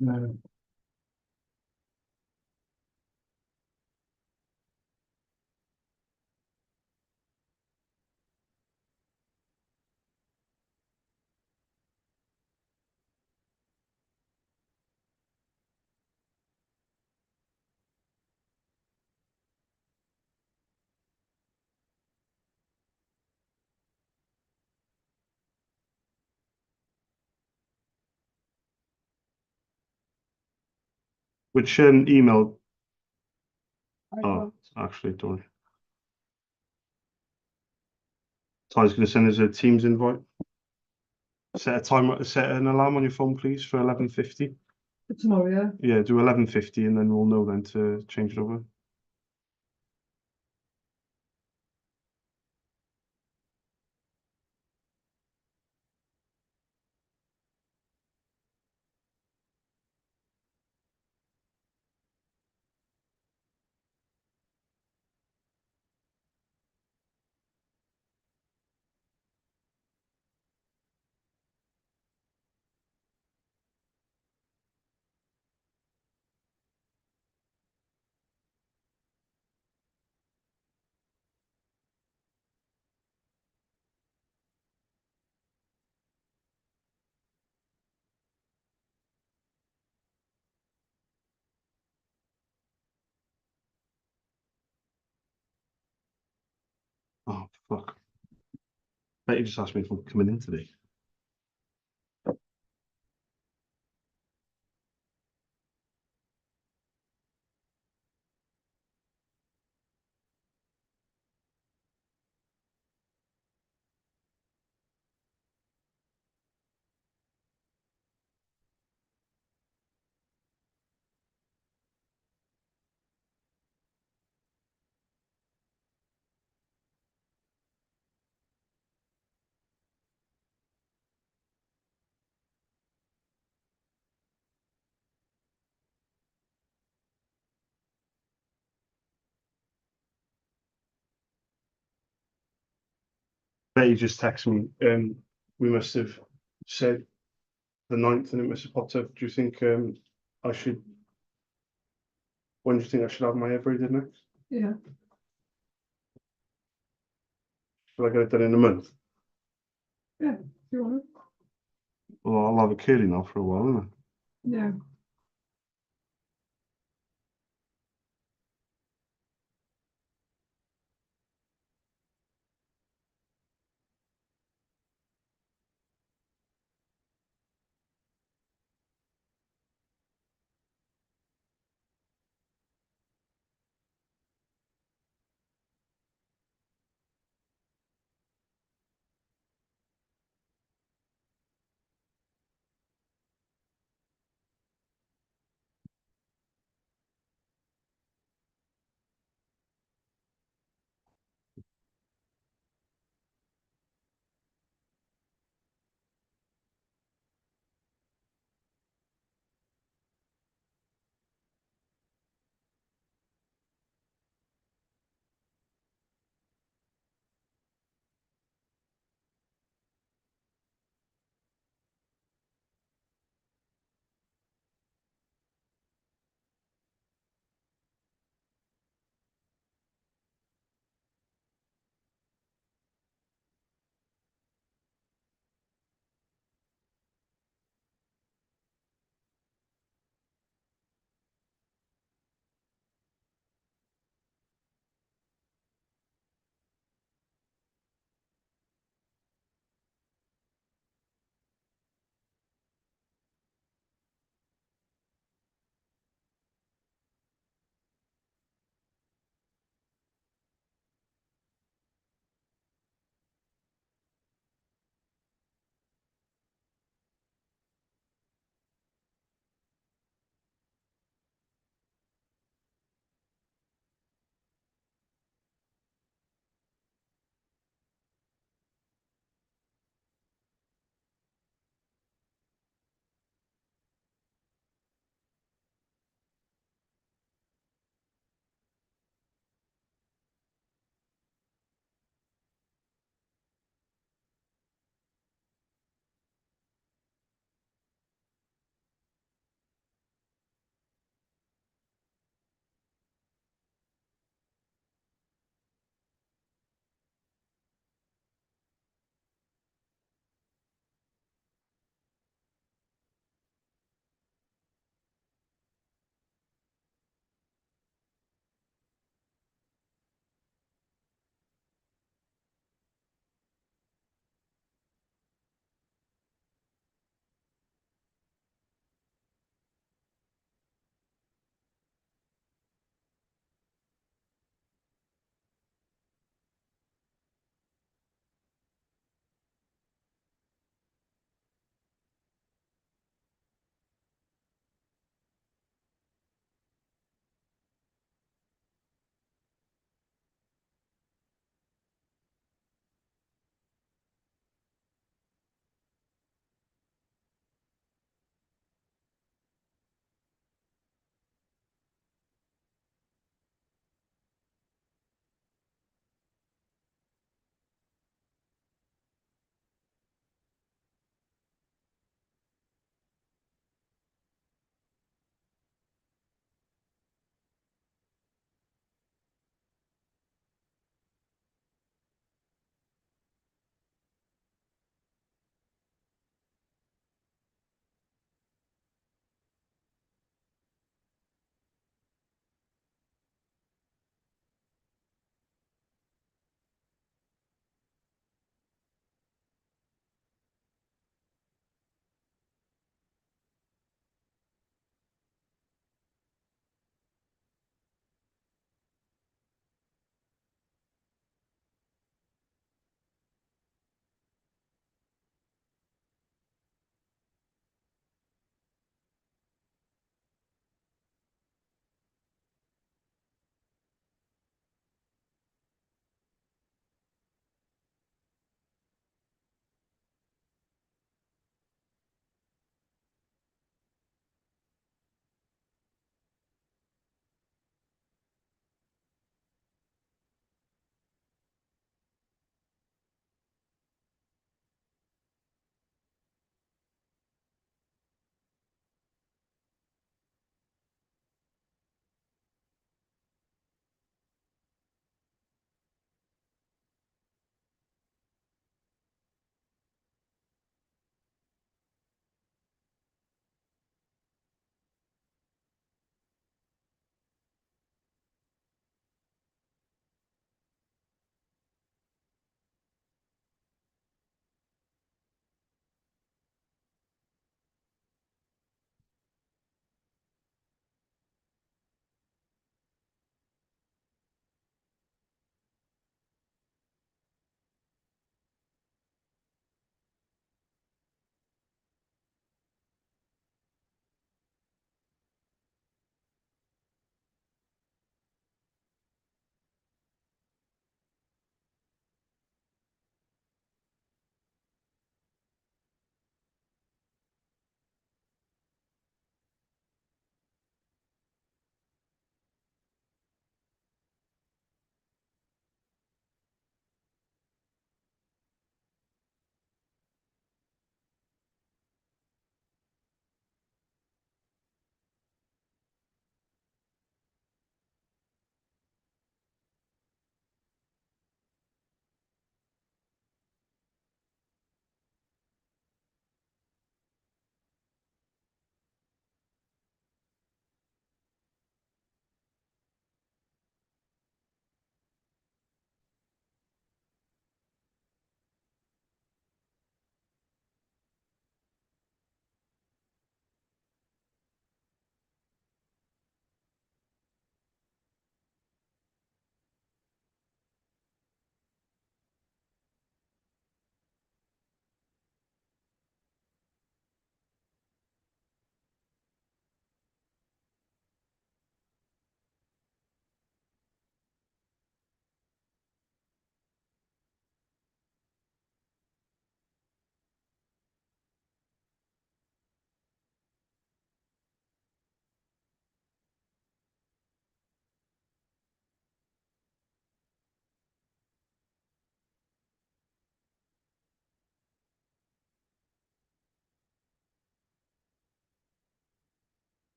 No. Which email? Oh, actually, don't. So I was going to send us a Teams invite. Set an alarm on your phone, please, for 11:50. For tomorrow, yeah. Yeah, do 11:50, and then we'll know then to change it over. Oh, fuck. Bet you just asked me if I'm coming in today. Bet you just text me. We must have said the 9th and it must have popped up. Do you think I should, when do you think I should have my everyday next? Yeah. Should I get it done in a month? Yeah, if you want. Well, I'll have a curly now for a while, won't I? Yeah.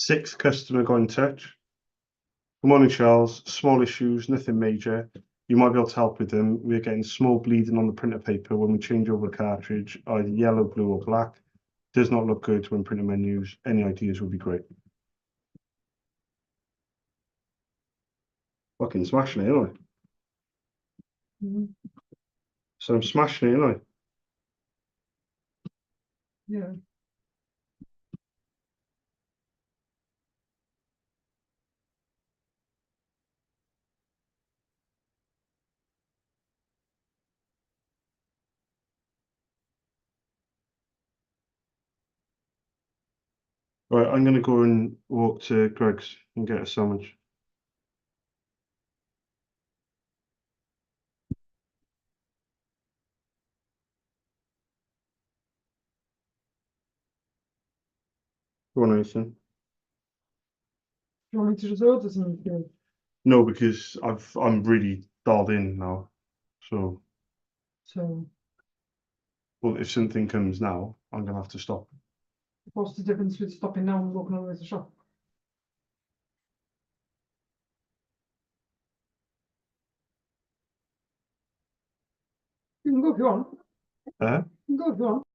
Sixth customer got in touch. Good morning, Charles. Small issues, nothing major. You might be able to help with them. We're getting small bleeding on the printer paper when we change over the cartridge, either yellow, blue, or black. Does not look good when printing menus. Any ideas would be great. Fucking smashing it, aren't I? Mhm. So I'm smashing it, aren't I? Yeah. Right, I'm going to go and walk to Greg's and get a sandwich. Go on, Nathan. Do you want me to just order something for you? No, because I'm really dialed in now. So, So well, if something comes now, I'm going to have to stop. what's the difference between stopping now and walking over to the shop? You can go if you want. Eh? You can go if you want.